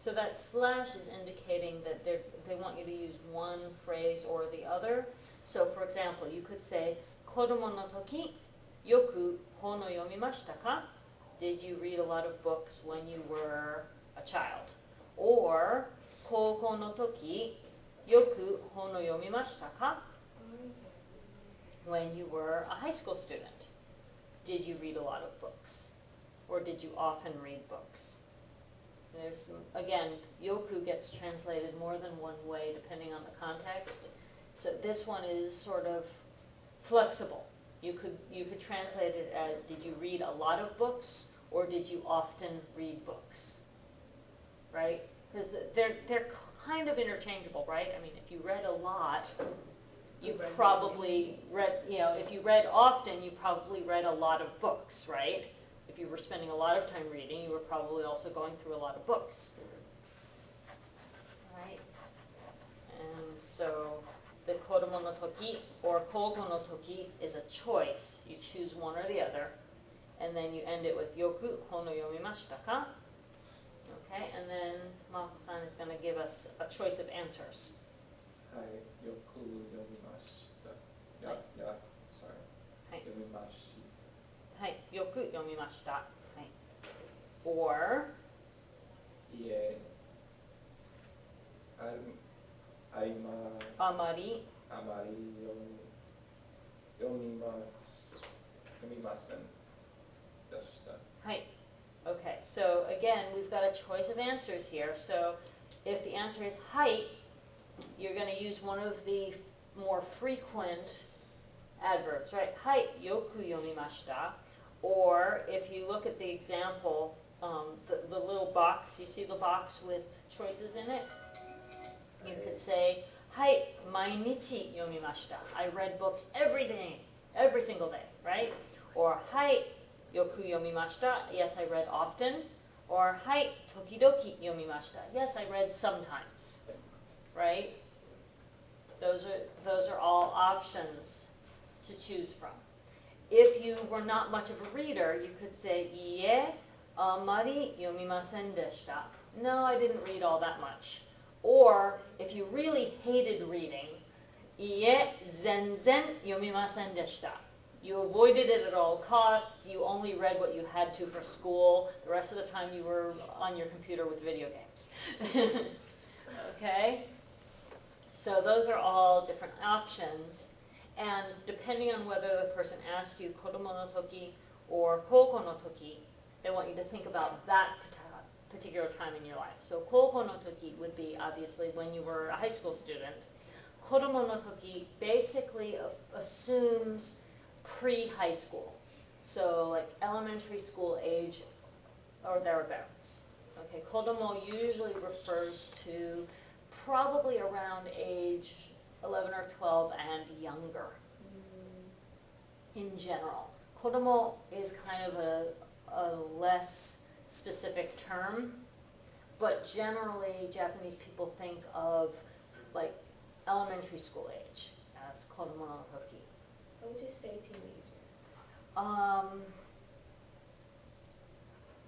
so that slash is indicating that they want you to use one phrase or the other. So for example, you could say, 子供の時、よく本を読みましたか? Did you read a lot of books when you were a child? Or, 高校の時、よく本を読みましたか? When you were a high school student, did you read a lot of books? Or did you often read books? There's, again, yoku gets translated more than one way depending on the context. So this one is sort of flexible. You could translate it as, did you read a lot of books or did you often read books? Right? Because they're kind of interchangeable, right? I mean, if you read a lot, you probably read, if you read often, you probably read a lot of books, right? If you were spending a lot of time reading, you were probably also going through a lot of books. Right? And so the kodomo no toki or kouko no toki is a choice. You choose one or the other. And then you end it with yoku hon no yomimashita ka? Okay, and then Mako-san is going to give us a choice of answers. はい、よく読みました。sorry. はい。読みました。はい、よく読みました。はい。Or いえ、あまり読みませんでした。はい。Okay, so again, we've got a choice of answers here. So if the answer is はい, you're going to use one of the more frequent adverbs, right? はい、よく読みました. Or if you look at the example, the little box, you see the box with choices in it? You could say, はい、毎日読みました. I read books every day, every single day, right? Or はい、よく読みました. Yes, I read often. Or はい、時々読みました. Yes, I read sometimes, right? Those are all options to choose from. If you were not much of a reader, you could say, いいえ、あまり読みませんでした. No, I didn't read all that much. Or, if you really hated reading, いいえ、全然読みませんでした. You avoided it at all costs. You only read what you had to for school. The rest of the time you were on your computer with video games. Okay? So those are all different options. And depending on whether the person asked you kodomo no toki or kouko no toki, They want you to think about that particular time in your life. So koukou no toki would be obviously when you were a high school student. Kodomo no toki basically assumes pre-high school. So like elementary school age or thereabouts. Okay, kodomo usually refers to probably around age 11 or 12 and younger in general. Kodomo is kind of a less specific term, but generally Japanese people think of like elementary school age as kodomo no toki. How would you say teenager?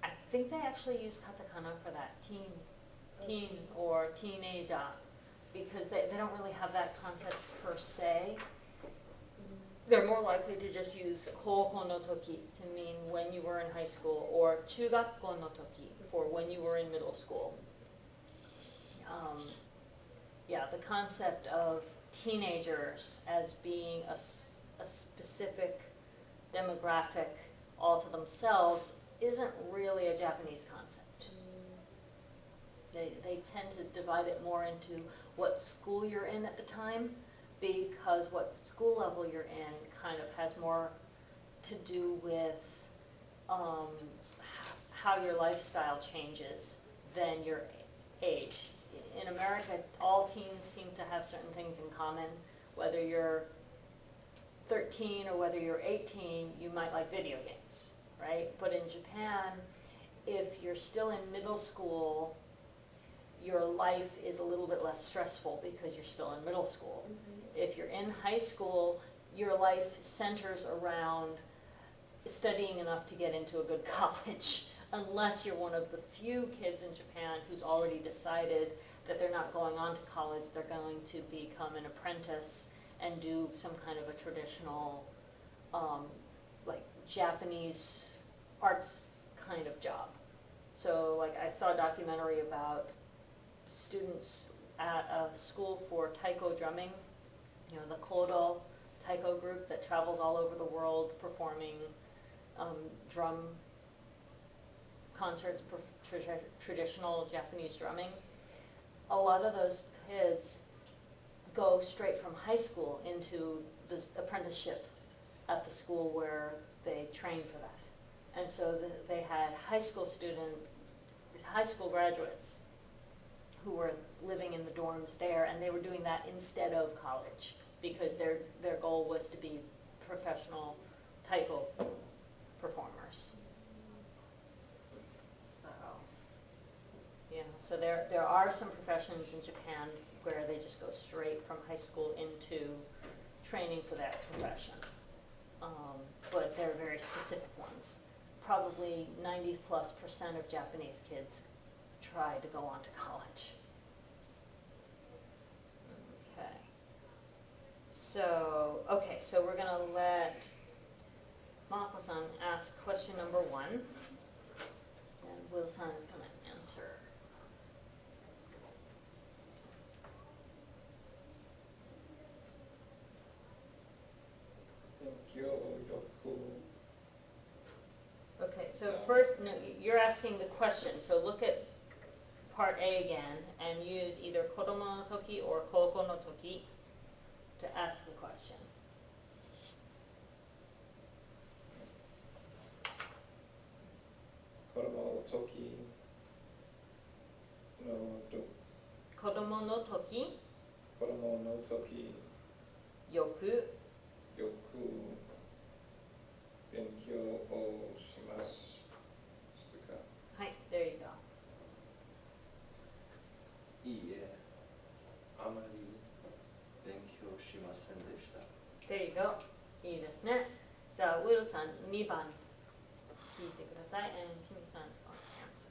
I think they actually use katakana for that, teen or teenager, because they don't really have that concept per se. They're more likely to just use koukou no toki to mean when you were in high school, or chugakko no toki for when you were in middle school. Yeah, the concept of teenagers as being a specific demographic all to themselves isn't really a Japanese concept. They tend to divide it more into what school you're in at the time, because what school level you're in kind of has more to do with how your lifestyle changes than your age. In America, all teens seem to have certain things in common. Whether you're 13 or whether you're 18, you might like video games, right? But in Japan, if you're still in middle school, your life is a little bit less stressful because you're still in middle school. If you're in high school, your life centers around studying enough to get into a good college, unless you're one of the few kids in Japan who's already decided that they're not going on to college, they're going to become an apprentice and do some kind of a traditional, like Japanese arts kind of job. So like I saw a documentary about students at a school for taiko drumming, you know, the Kodo taiko group that travels all over the world performing drum concerts, traditional Japanese drumming. A lot of those kids go straight from high school into the apprenticeship at the school where they train for that. And so they had high school graduates who were living in the dorms there, and they were doing that instead of college because their goal was to be professional taiko performers. So, yeah, so there are some professions in Japan where they just go straight from high school into training for that profession. But they're very specific ones. Probably 90+% of Japanese kids try to go on to college. Okay, so we're going to let Mako-san ask question number 1, and Will-san is going to answer. Okay, so first, no, you're asking the question, so look at part A again and use either kodomo no toki or koukou no toki to ask the question. Kodomo no toki no Kodomo no toki, kodomo no toki yoku, yoku benkyou o shimashita ka? Hi, there you go. いいえ、あまり勉強しませんでした。 There you go. いいですね。じゃあ、ウィルさん2番聞いてください。And Kimi-san is going to answer.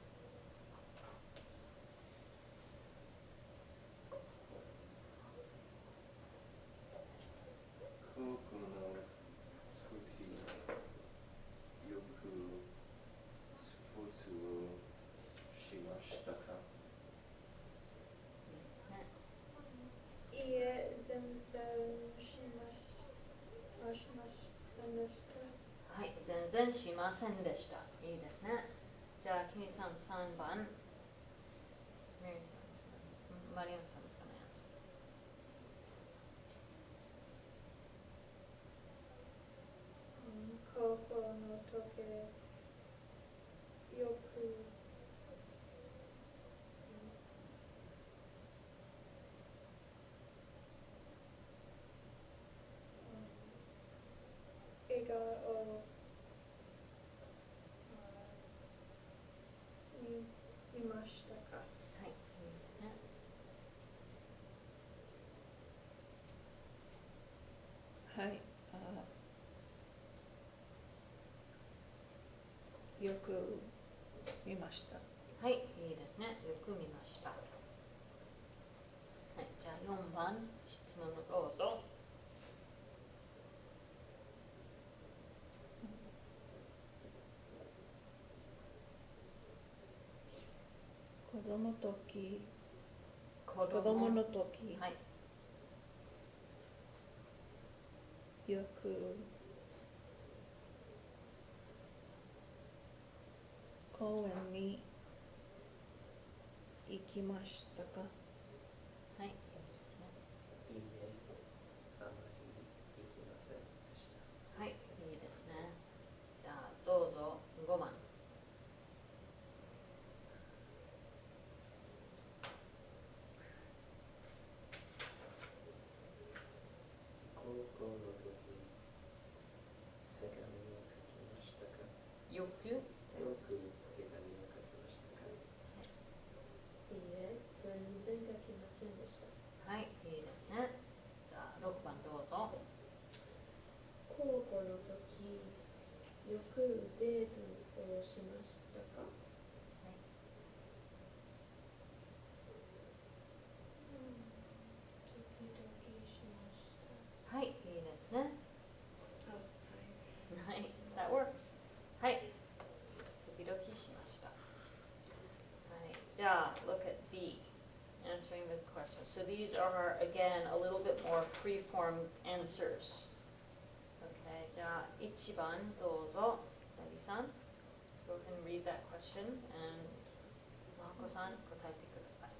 高校の時、よくスポーツをしましたか？いいえ、全然しませんでした。はい、全然然しませんでした。いいですね。じゃあ、キミさん3番。メリーさん、マリアンさんですかね。高校の時よく映画を見ましたか？はい、いいですね。はい、よく見ました。はい、いいですね。よく見ました。はい、じゃあ4番、質問をどうぞ。子供の時、はい、よく公園に行きましたか？はい、いいですね。いいえ、あまり行きませんでした。はい、いいですね。じゃあ、どうぞ5番。高校の時、手紙を書きましたか？よくよく手紙を書きましたか？いいえ、全然書きませんでした。はい、いいですね。じゃあ、6番どうぞ。高校の時よくデートをしましたか？時々しました。はい、いいですね。あ、はい。はい、that works. はい、時々しました。はい、じゃあ、look at B, answering the questions. So these are, again, a little bit more free-form answers. Okay, じゃあ、1番どうぞ。マリさん。Go ahead and read that question and マコさん答えてください。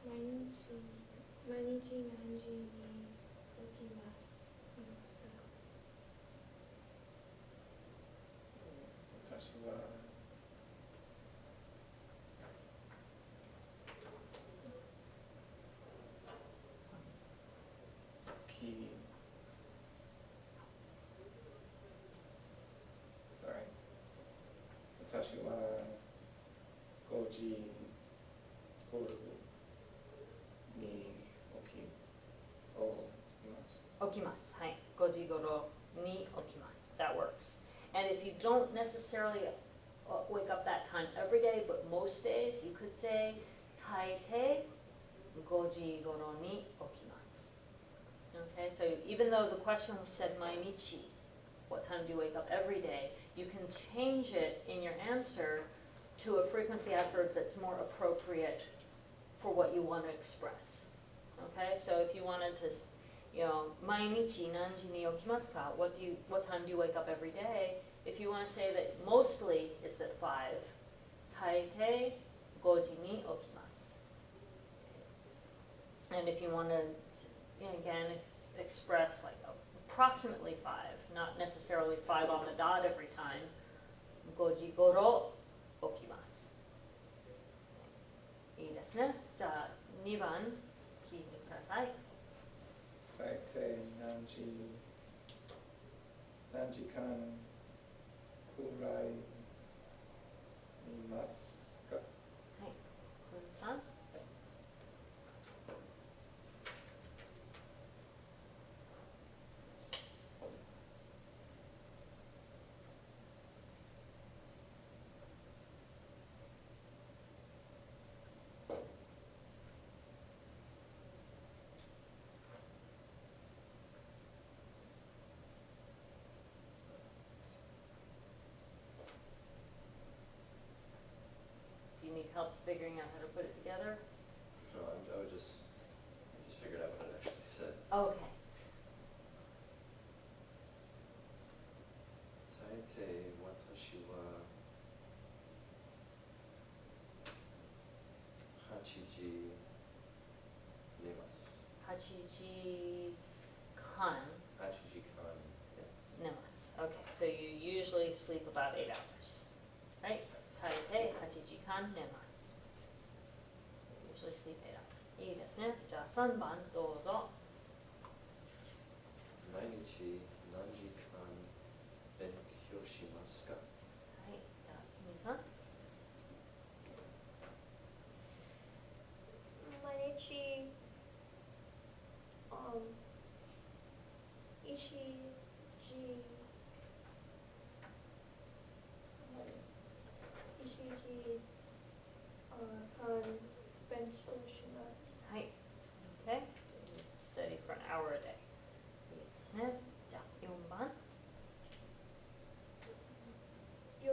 毎日何時に起きますか？私は私は5時頃に起きます。はい。5時頃に起きます。That works. And if you don't necessarily wake up that time every day, but most days, you could say 大抵5時頃に起きます。Okay, so even though the question said 毎日, what time do you wake up every day, you can change it in your answer to a frequency adverb that's more appropriate for what you want to express. Okay, so if you wanted to,毎日何時に起きますか? What time do you wake up every day? If you want to say that mostly it's at 5, 大抵5時に起きます. And if you want to, again, express like approximately 5, not necessarily 5 on the dot every time, 5時頃起きます。いいですね。じゃあ2番聞いてください。大体何時間くらいいますか？はい、くんさん。Do you need help figuring out how to put it together? No, I just figured out what it actually said. Okay. 大抵1 8時間 8時間 nemasu. Okay, so you usually sleep about 8 hours, right? 大抵8時間 nemasu. Usually sleep 8 hours. いいですね。じゃあ3番どうぞ。毎日何時間勉強しますか？はい、じゃあみさん。毎日1時間勉強します。はい。Okay. Study for an hour a day. いいですね。じゃあ4番。夜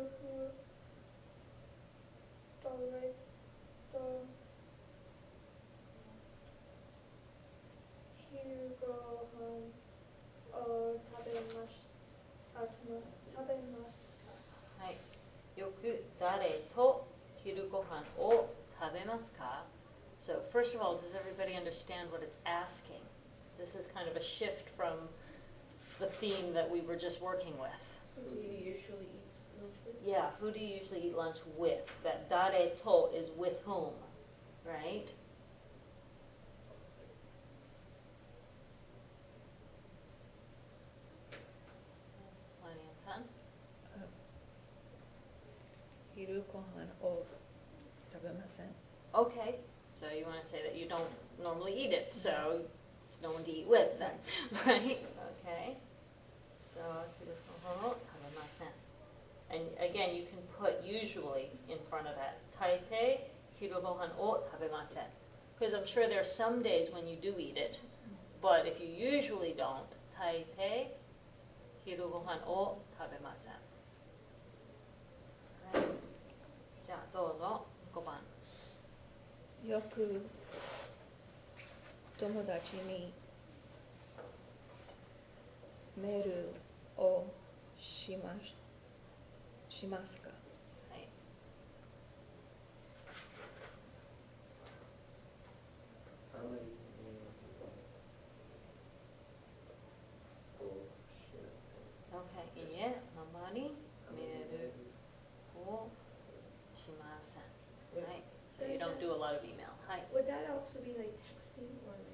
どれと昼ご飯を食べますか？はい。よく誰と昼ご飯を食べますか? So first of all, does everybody understand what it's asking? So this is kind of a shift from the theme that we were just working with. Who do you usually eat lunch with? Yeah, who do you usually eat lunch with? That dare to is with whom, right? Lanian-san? 昼ご飯を食べません。 Okay, so you want to say that you don't normally eat it, so it's no one to eat with then, right? Okay. So, 昼ご飯を食べません. And again, you can put usually in front of that. 大抵昼ご飯を食べません. Because I'm sure there are some days when you do eat it, but if you usually don't, 大抵昼ご飯を食べません. Right. じゃあどうぞ5番. よく友達にメールをしますか? はい。あまりをしますか? Okay, いいえ、あまりメールをしません。はい。So you don't do a lot of email. はい。 Would that also be like texting or like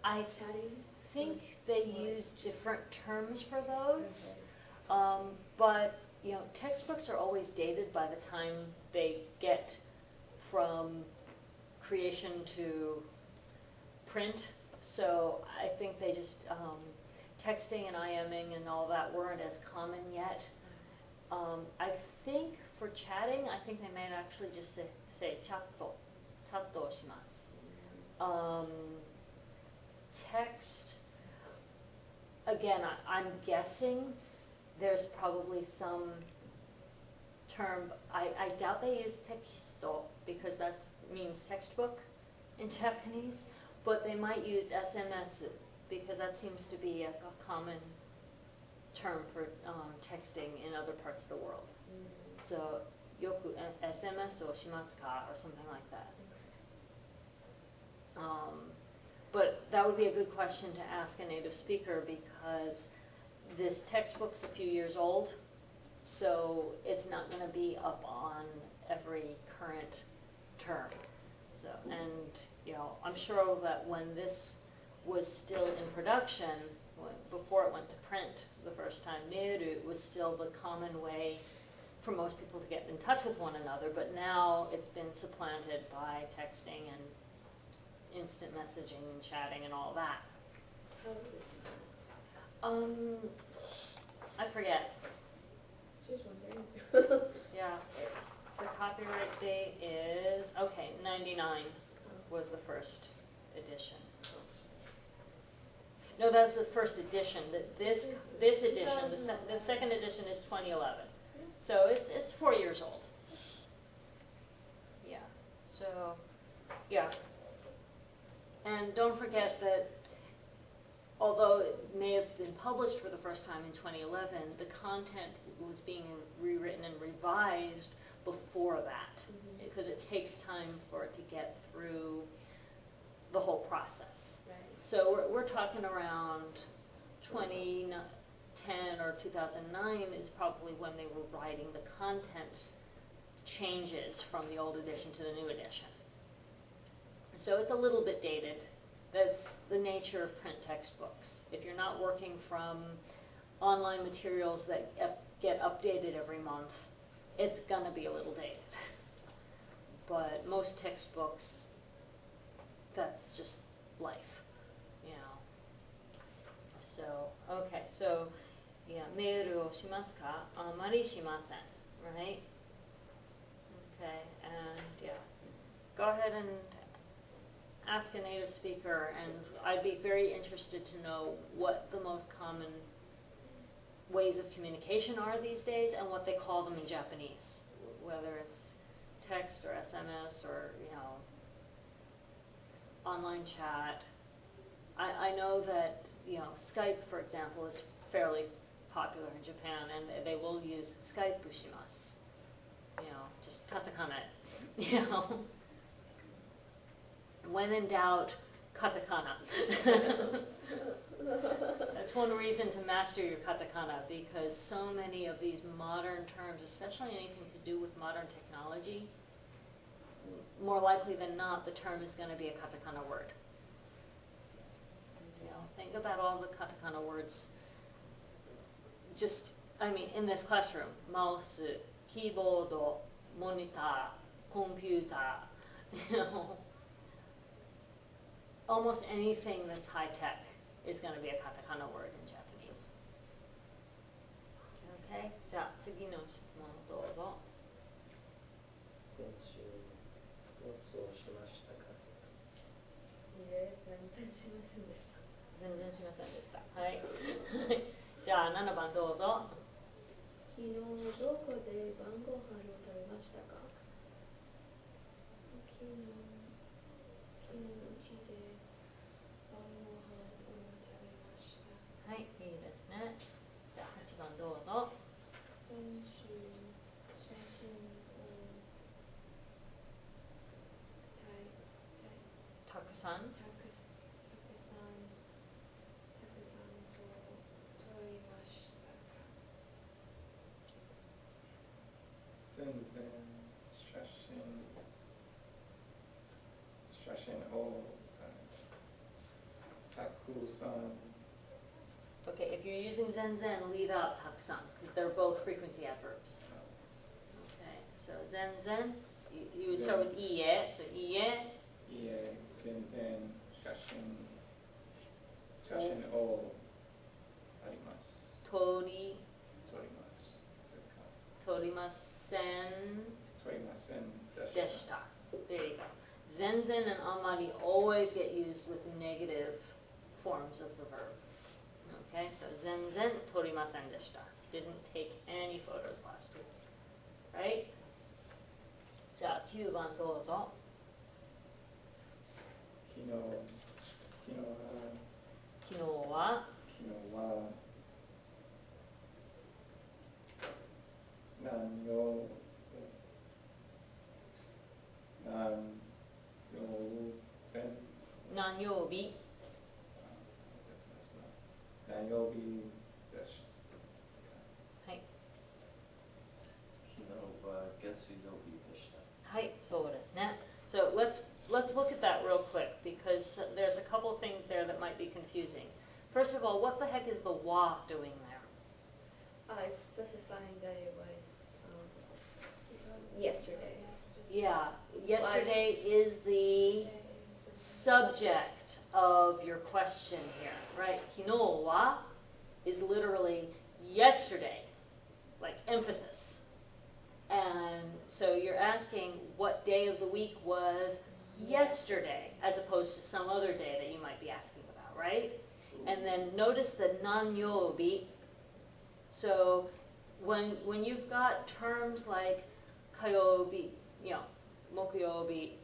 I chatting? think they use different terms for those. But, you know, textbooks are always dated by the time they get from creation to print. So I think they just, texting and IMing and all that weren't as common yet. I think for chatting, I think they might actually just say チャットをします. Text, again, I'm guessing there's probably some term, I doubt they use tekisto because that means textbook in Japanese, but they might use SMS because that seems to be a common term for texting in other parts of the world. So, よく SMS をしますか or something like that. But that would be a good question to ask a native speaker because this textbook's a few years old, so it's not going to be up on every current term. So, and you know, I'm sure that when this was still in production, before it went to print the first time, meru was still the common way for most people to get in touch with one another, but now it's been supplanted by texting and instant messaging and chatting and all that. How old is I forget. it? Just wondering. Yeah, the copyright date is, okay, 99 was the first edition. No, that was the first edition. This edition, the second edition is 2011. So it's 4 years old. Yeah, so, yeah. And don't forget that although it may have been published for the first time in 2011, the content was being rewritten and revised before that, because it takes time for it to get through the whole process. Right. So we're talking around 2010 or 2009 is probably when they were writing the content changes from the old edition to the new edition. So it's a little bit dated. That's the nature of print textbooks. If you're not working from online materials that get updated every month, it's gonna be a little dated. But most textbooks, that's just life, you know. So, okay, so, yeah, メールをしますか? あまりしません, right? Okay, and yeah, go ahead and ask a native speaker, and I'd be very interested to know what the most common ways of communication are these days and what they call them in Japanese, whether it's text or SMS or, you know, online chat. I know that, you know, Skype, for example, is fairly popular in Japan, and they will use Skype bushimasu. You know, just katakana, you know. When in doubt, katakana. That's one reason to master your katakana, because so many of these modern terms, especially anything to do with modern technology, more likely than not, the term is going to be a katakana word. You know, think about all the katakana words. Just, I mean, in this classroom, mouse, keyboard, monitor, computer, you know, almost anything that's high tech is going to be a katakana word in Japanese. Okay? じゃあ次の質問どうぞ。先週スポーツをしましたか？いえ、何もしませんでした。全然しませんでした。はい。じゃあ7番どうぞ。昨日どこで晩ご飯を食べましたか？昨日うちで晩ご飯を食べました。はい、いいですね。じゃあ8番どうぞ。先週写真をたくさん。たくさんと撮りましたか？全然写真をたくさん Okay, if you're using zenzen, leave out takusan, because they're both frequency adverbs. Okay, so zenzen, you would start with iie, so iie. いえ、全然写真をあります。撮ります。撮りません撮りませんでした. There you go. Zenzen and amari always get used with negative forms of the verb. Okay, so zenzen torimasen deshita. Didn't take any photos last week. Right? じゃあ9番どうぞ。昨日は何曜日です。はい。昨日は月曜日でした。はい、そうですね。So let's look at that real quick, because there's a couple things there that might be confusing. First of all, what the heck is the wa doing there? It's specifying that it was yesterday. Yeah, yesterday is the subject of your question here, right? Kino wa is literally yesterday, like emphasis. And so you're asking what day of the week was yesterday, as opposed to some other day that you might be asking about, right? And then notice the nanyobi. So when you've got terms like kayobi, you know, mokuyobi,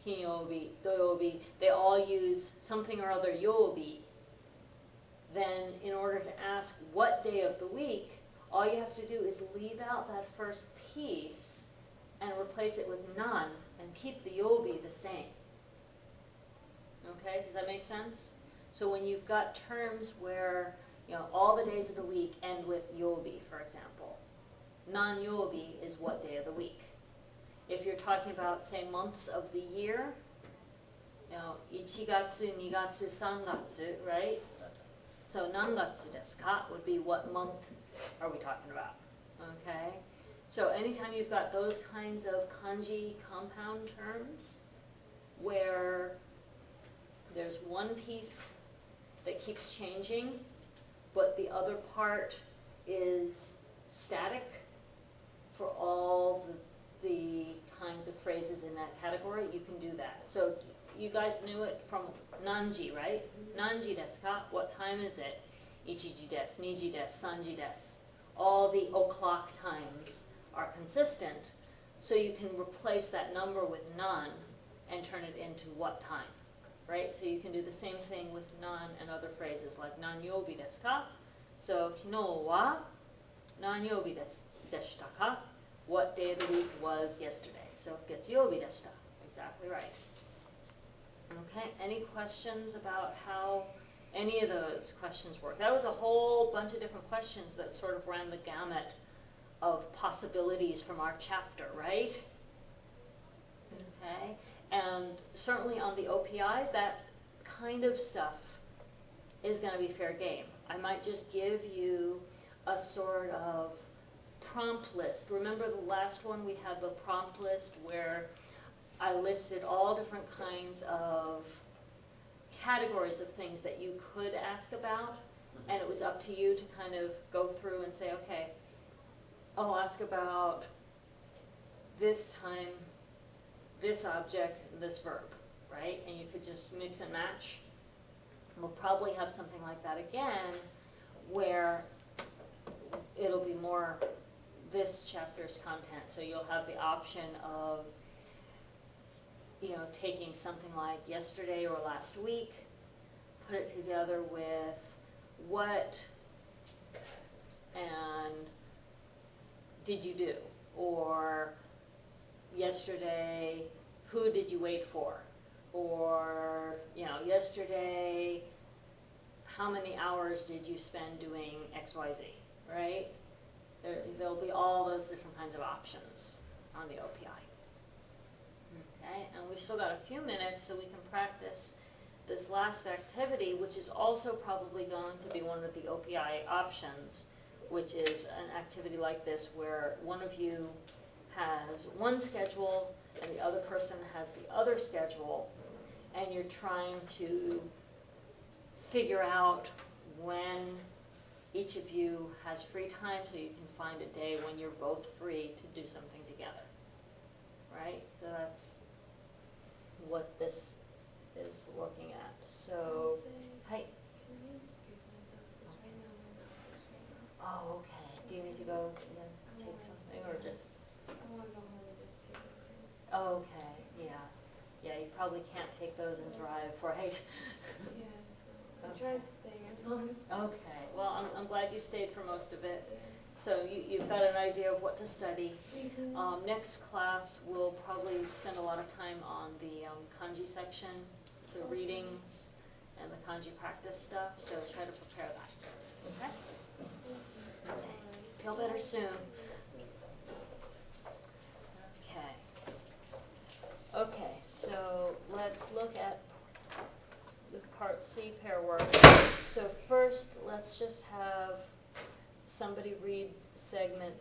kinyobi, doyobi, they all use something or other yobi. Then in order to ask what day of the week, all you have to do is leave out that first piece and replace it with nan and keep the yobi the same. Okay, does that make sense? So when you've got terms where, all the days of the week end with yobi, for example, non-yobi is what day of the week. If you're talking about, say, months of the year, 1月, 2月, 3月, right? So 何月ですか would be what month are we talking about, okay? So anytime you've got those kinds of kanji compound terms where there's one piece that keeps changing, but the other part is static for all the kinds of phrases in that category, you can do that. So you guys knew it from nanji, right? Nanji desu ka? What time is it? 1時です, 2時です, 3時です. All the o'clock times are consistent, so you can replace that number with nan and turn it into what time, right? So you can do the same thing with nan and other phrases like nanyobi desu ka? So 昨日は何曜日でしたか? What day of the week was yesterday? So 月曜日でした. Exactly right. Okay, any questions about how any of those questions work? That was a whole bunch of different questions that sort of ran the gamut of possibilities from our chapter, right? Okay, and certainly on the OPI, that kind of stuff is going to be fair game. I might just give you a sort of prompt list. Remember the last one we had the prompt list where I listed all different kinds of categories of things that you could ask about, and it was up to you to kind of go through and say, okay, I'll ask about this time, this object, this verb, right? And you could just mix and match. We'll probably have something like that again where it'll be more this chapter's content. So you'll have the option of taking something like yesterday or last week, put it together with what and did you do? Or yesterday, who did you wait for? Or, yesterday, how many hours did you spend doing XYZ, right? There'll be all those different kinds of options on the OPI. Okay, and we've still got a few minutes so we can practice this last activity, which is also probably going to be one of the OPI options, which is an activity like this where one of you has one schedule and the other person has the other schedule, and you're trying to figure out when each of you has free time so you can find a day when you're both free to do something together, right? So that's what this is looking at. So, hi. Can I excuse myself? Because right now I'm not pushing up. Oh, okay. Do you need to go take something or just? I want to go home and just take a quiz. Okay, yeah. Yeah, you probably can't take those and drive, right? Yeah, so I tried to stay as long as possible. Okay, well, I'm glad you stayed for most of it. Yeah. So you've got an idea of what to study. Mhm. Next class, we'll probably spend a lot of time on the kanji section, the Okay. readings, and the kanji practice stuff, so try to prepare that. Okay? Okay. Feel better soon. Okay. Okay, so let's look at the part C pair work. So first, let's just have somebody read segment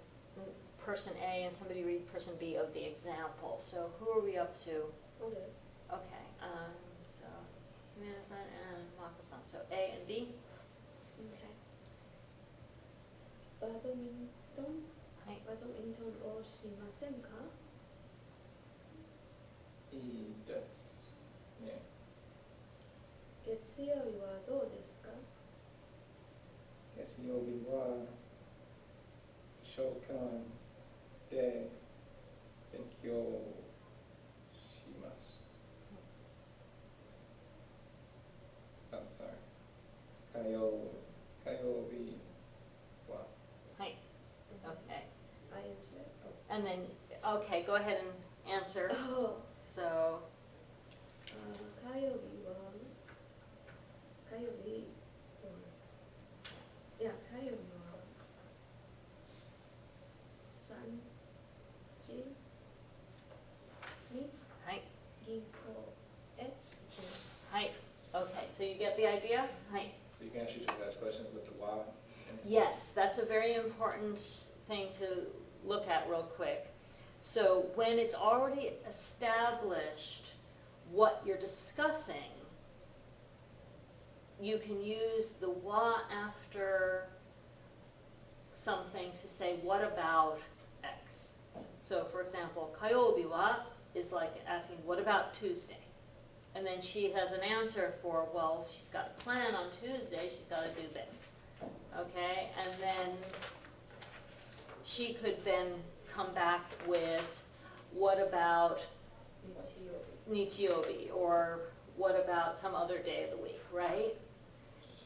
person A and somebody read person B of the example. So who are we up to? Okay. Okay, so Himena-san and Mako-san. So A and B. Okay. バドミントンをしませんか? いいですね。月曜日はどうですか? 月曜日は図書館で勉強します。I'm sorry. 火曜日は Hi. Okay. I answer. And then, okay, go ahead and answer. Oh. So, 火曜日は火曜日いや火曜日は3時にはい。銀行へ行きます。はい. Okay, so you get the idea? はい. So you can actually just ask questions with the why. Yes, that's a very important thing to look at real quick. So when it's already established what you're discussing, you can use the wa after something to say, what about X? So for example, 火曜日は is like asking, what about Tuesday? And then she has an answer for, well, she's got a plan on Tuesday, she's got to do this. Okay, and then she could then come back with, what about 日曜日 Nichiyobi, or what about some other day of the week, right?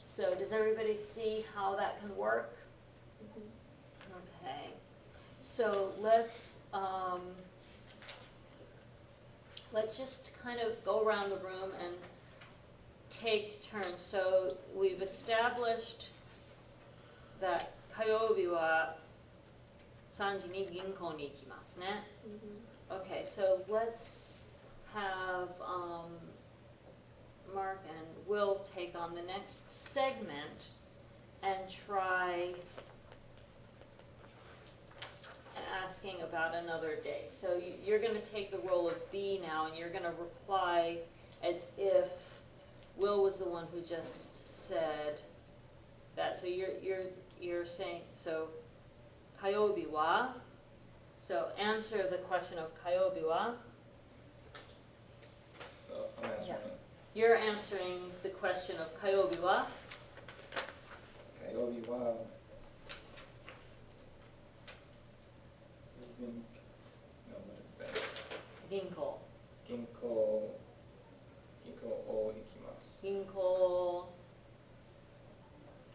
So does everybody see how that can work? Okay, so let's just kind of go around the room and take turns. So we've established that 火曜日は3時に銀行に行きますね。Okay, so let's have Mark and Will take on the next segment and try asking about another day. So you're going to take the role of B now, and you're going to reply as if Will was the one who just said that. So you're saying, so 火曜日は, so answer the question of 火曜日は. So I'm answering it. You're answering the question of 火曜日は. 火曜日はno, what is that? 銀行を行きます。銀行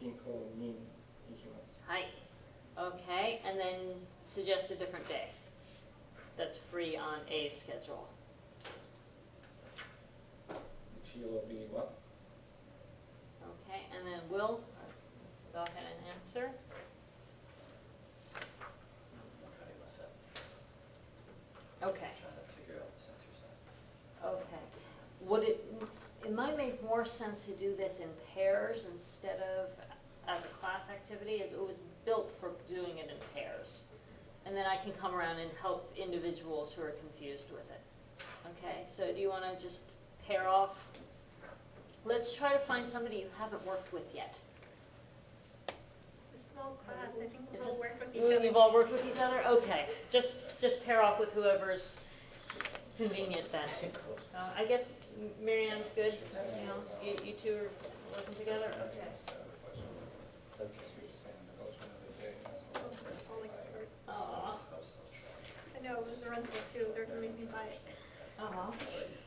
銀行に行きます。はい Okay, and then suggest a different day that's free on A's schedule. 日曜日は Okay, and then Will, go ahead and answer. わかりません。 Okay, Trying to figure out this exercise. okay. It might make more sense to do this in pairs instead of as a class activity. It was built for doing it in pairs. And then I can come around and help individuals who are confused with it. Okay, so do you want to just pair off? Let's try to find somebody you haven't worked with yet. It's a small class, I think It's we'll just- work with each other. You've all worked with each other? Okay, just pair off with whoever's convenient then. I guess Marianne's good, you know, you two are working together? Okay. Only start. Aw, I know, it was the rental too, they're gonna make me buy it.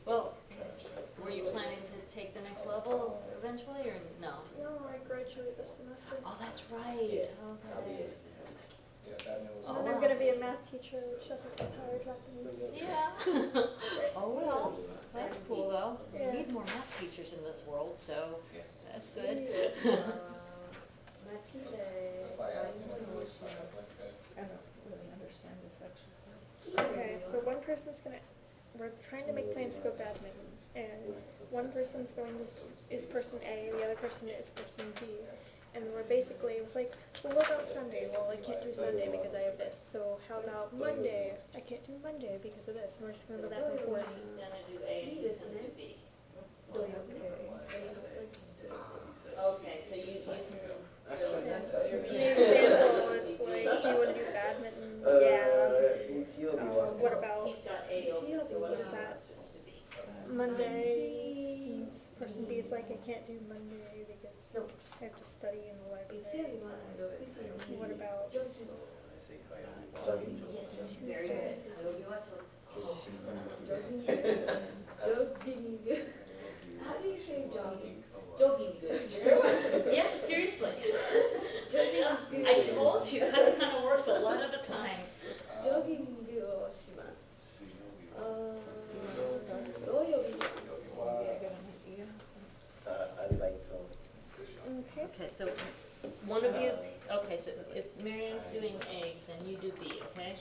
Well, were you planning to take the next level eventually, or no? No, I graduate this semester. Oh, that's right, okay. Yeah, that was. Oh, And then I'm wow. gonna be a math teacher, which doesn't require Japanese. Yeah. Oh, well, that's cool though. We Yeah. need more math teachers in this world, so that's good. 街で That's 買 like い asking 物 us を to し sign ま up like す。 that. I don't really understand this exercise. Okay, so one person's gonna, we're trying to make plans to go badminton, and one person's going, is person A, the other person is person B. And we're basically, it was like, well, what about Sunday? Well, I can't do Sunday because I have this. So how about Monday? I can't do Monday because of this. And we're just gonna go back and forth. He's gonna do A and he's gonna do B. 土曜日 Okay, so you can. You're The being. example is like, do you want to do badminton? Yeah. 日曜日は What about He's got A open, so what What is about that? supposed to be? Monday? Person B is like, I can't do Monday because I have to study in the 日曜 library. 日は6時に What about ジョギング I say 火曜日は Yes, very good. 火曜日はちょっと。ジョギングジョギング How do you say jogging? Jogging good. Yeah, seriously. Jogging I told you, that kind of works a lot of the time. ジョギングをします。土曜日 Wow. I get an idea. アルバイト everybody's doing A, then you do B, okay?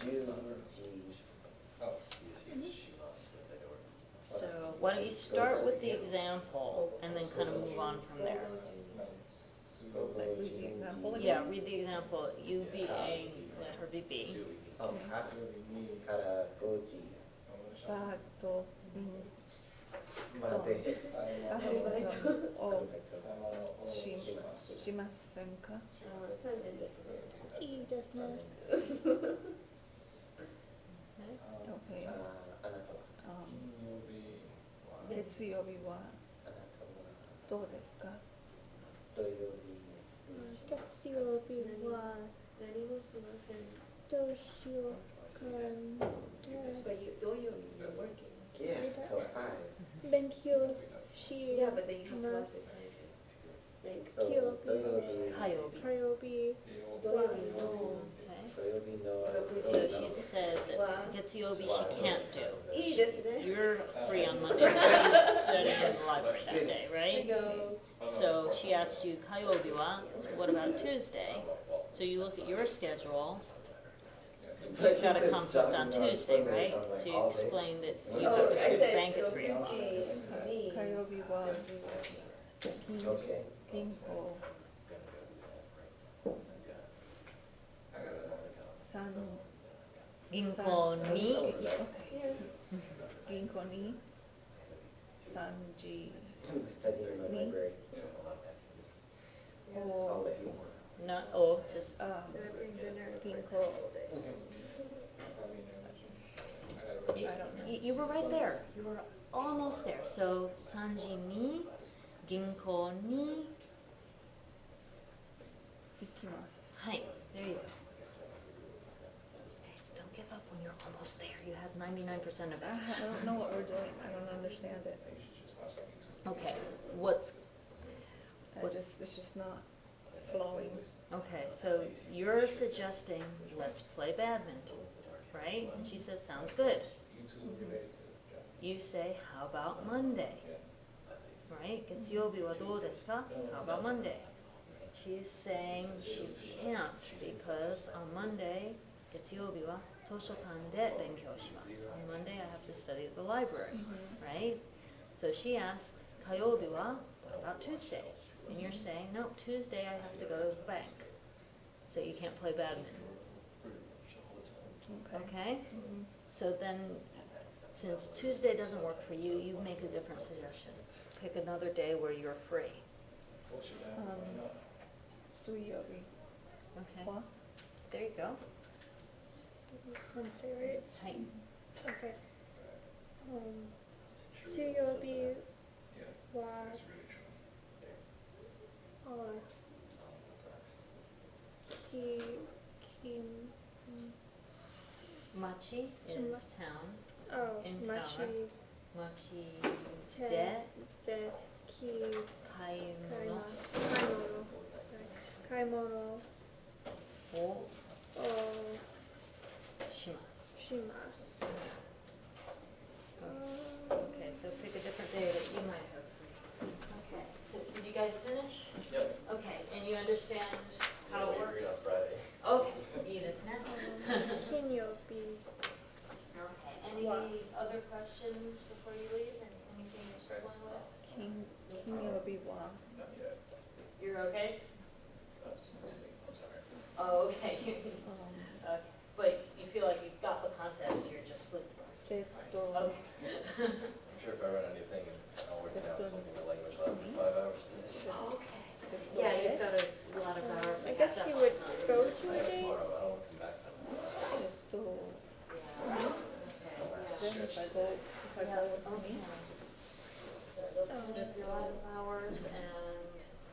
Oh, So why don't you start with the example and then kind of move on from there? Like read the example again? Yeah, read the example. You be A, let her be B. から5時バーとまでバドミントンをしませんか？3点ですね。いいですね。 Okay. あなたは 月曜日はあなたはどうですか？土曜日月曜日は何もしません。どうしようかな。 But you, don't you, you're working. Yeah, till 5. 勉強し Yeah, but then you have to ま work す。 it. Like, So 土曜日土曜日火曜日。火曜日 don't you know? Okay. 土曜日の So she said that Getsuyobi she can't do. いいですね。 You're free on Monday. She's studying in the library that day, right? No. So she asked you Kayobi wa, what about Tuesday? So you look at your schedule. You've got a conflict on Tuesday, right? So you explain that you Oh, have I to speak said, bank at 3 o'clock. 火曜日は Okay. 銀行三銀行に銀行に3時 To study in the library. I'll を let you know. not oh just銀行 you, I don't know. you were right there. You were almost there. So 3時に銀行に行きます。はい there you go. Okay, don't give up when you're almost there. You have 99% of it. I don't know what we're doing. I don't understand it. Okay, what's It's just not flowing. okay? So you're suggesting let's play badminton, right? And she says sounds good. You say how about Monday, right? Getsuyobi wa dou desu ka? How about Monday? She's saying she can't because on Monday Getsuyobi wa toshokan de benkyou shimasu. On Monday I have to study at the library, right? So she asks Kayobi wa what about Tuesday? And you're saying, no, Tuesday I have to go to the bank. So you can't play badminton. Okay? So then, since Tuesday doesn't work for you, you make a different suggestion. Pick another day where you're free. 水曜日 Okay? は There you go. Wednesday, right? はい。 Okay. 水曜日はMachi is town. In town, Machi Machi でで買い買い物買い物ををします。します。 Okay, so pick a different day that you might have free. Okay, so did you guys finish? Yep. Okay, and you understand how it works? Friday. Okay, いいですね。金曜日 Okay, any other questions before you leave? Anything you're struggling with? 金曜日は You're okay? Oh, okay. But you feel like you've got the concepts, you're just sleeping. Okay. I'm sure if I run anything, I'll work it out something in the language lab for 5 hours today. Okay. Yeah, you've got a lot of hours to I catch guess up you on. would go to a date. Tomorrow, I don't want to come back then. Yeah. then if I go with me So they'll finish up your lot of hours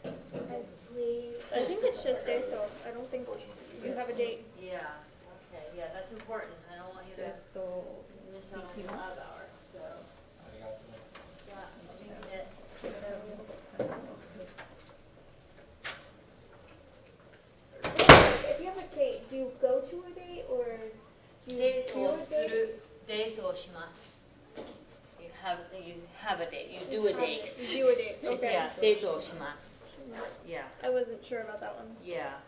and get some sleep. I think it's just date though. I don't think you have a date. Yeah, okay, yeah, that's important. I don't want you to miss out on your lab hours, so. Yeah, I think that, If you have a date, do you go to a date or do you デー do ト a をす date? る、デートをします。You have a date, you do a date. You do a date. Okay. Yeah, デートをします。Yeah, I wasn't sure about that one. yeah.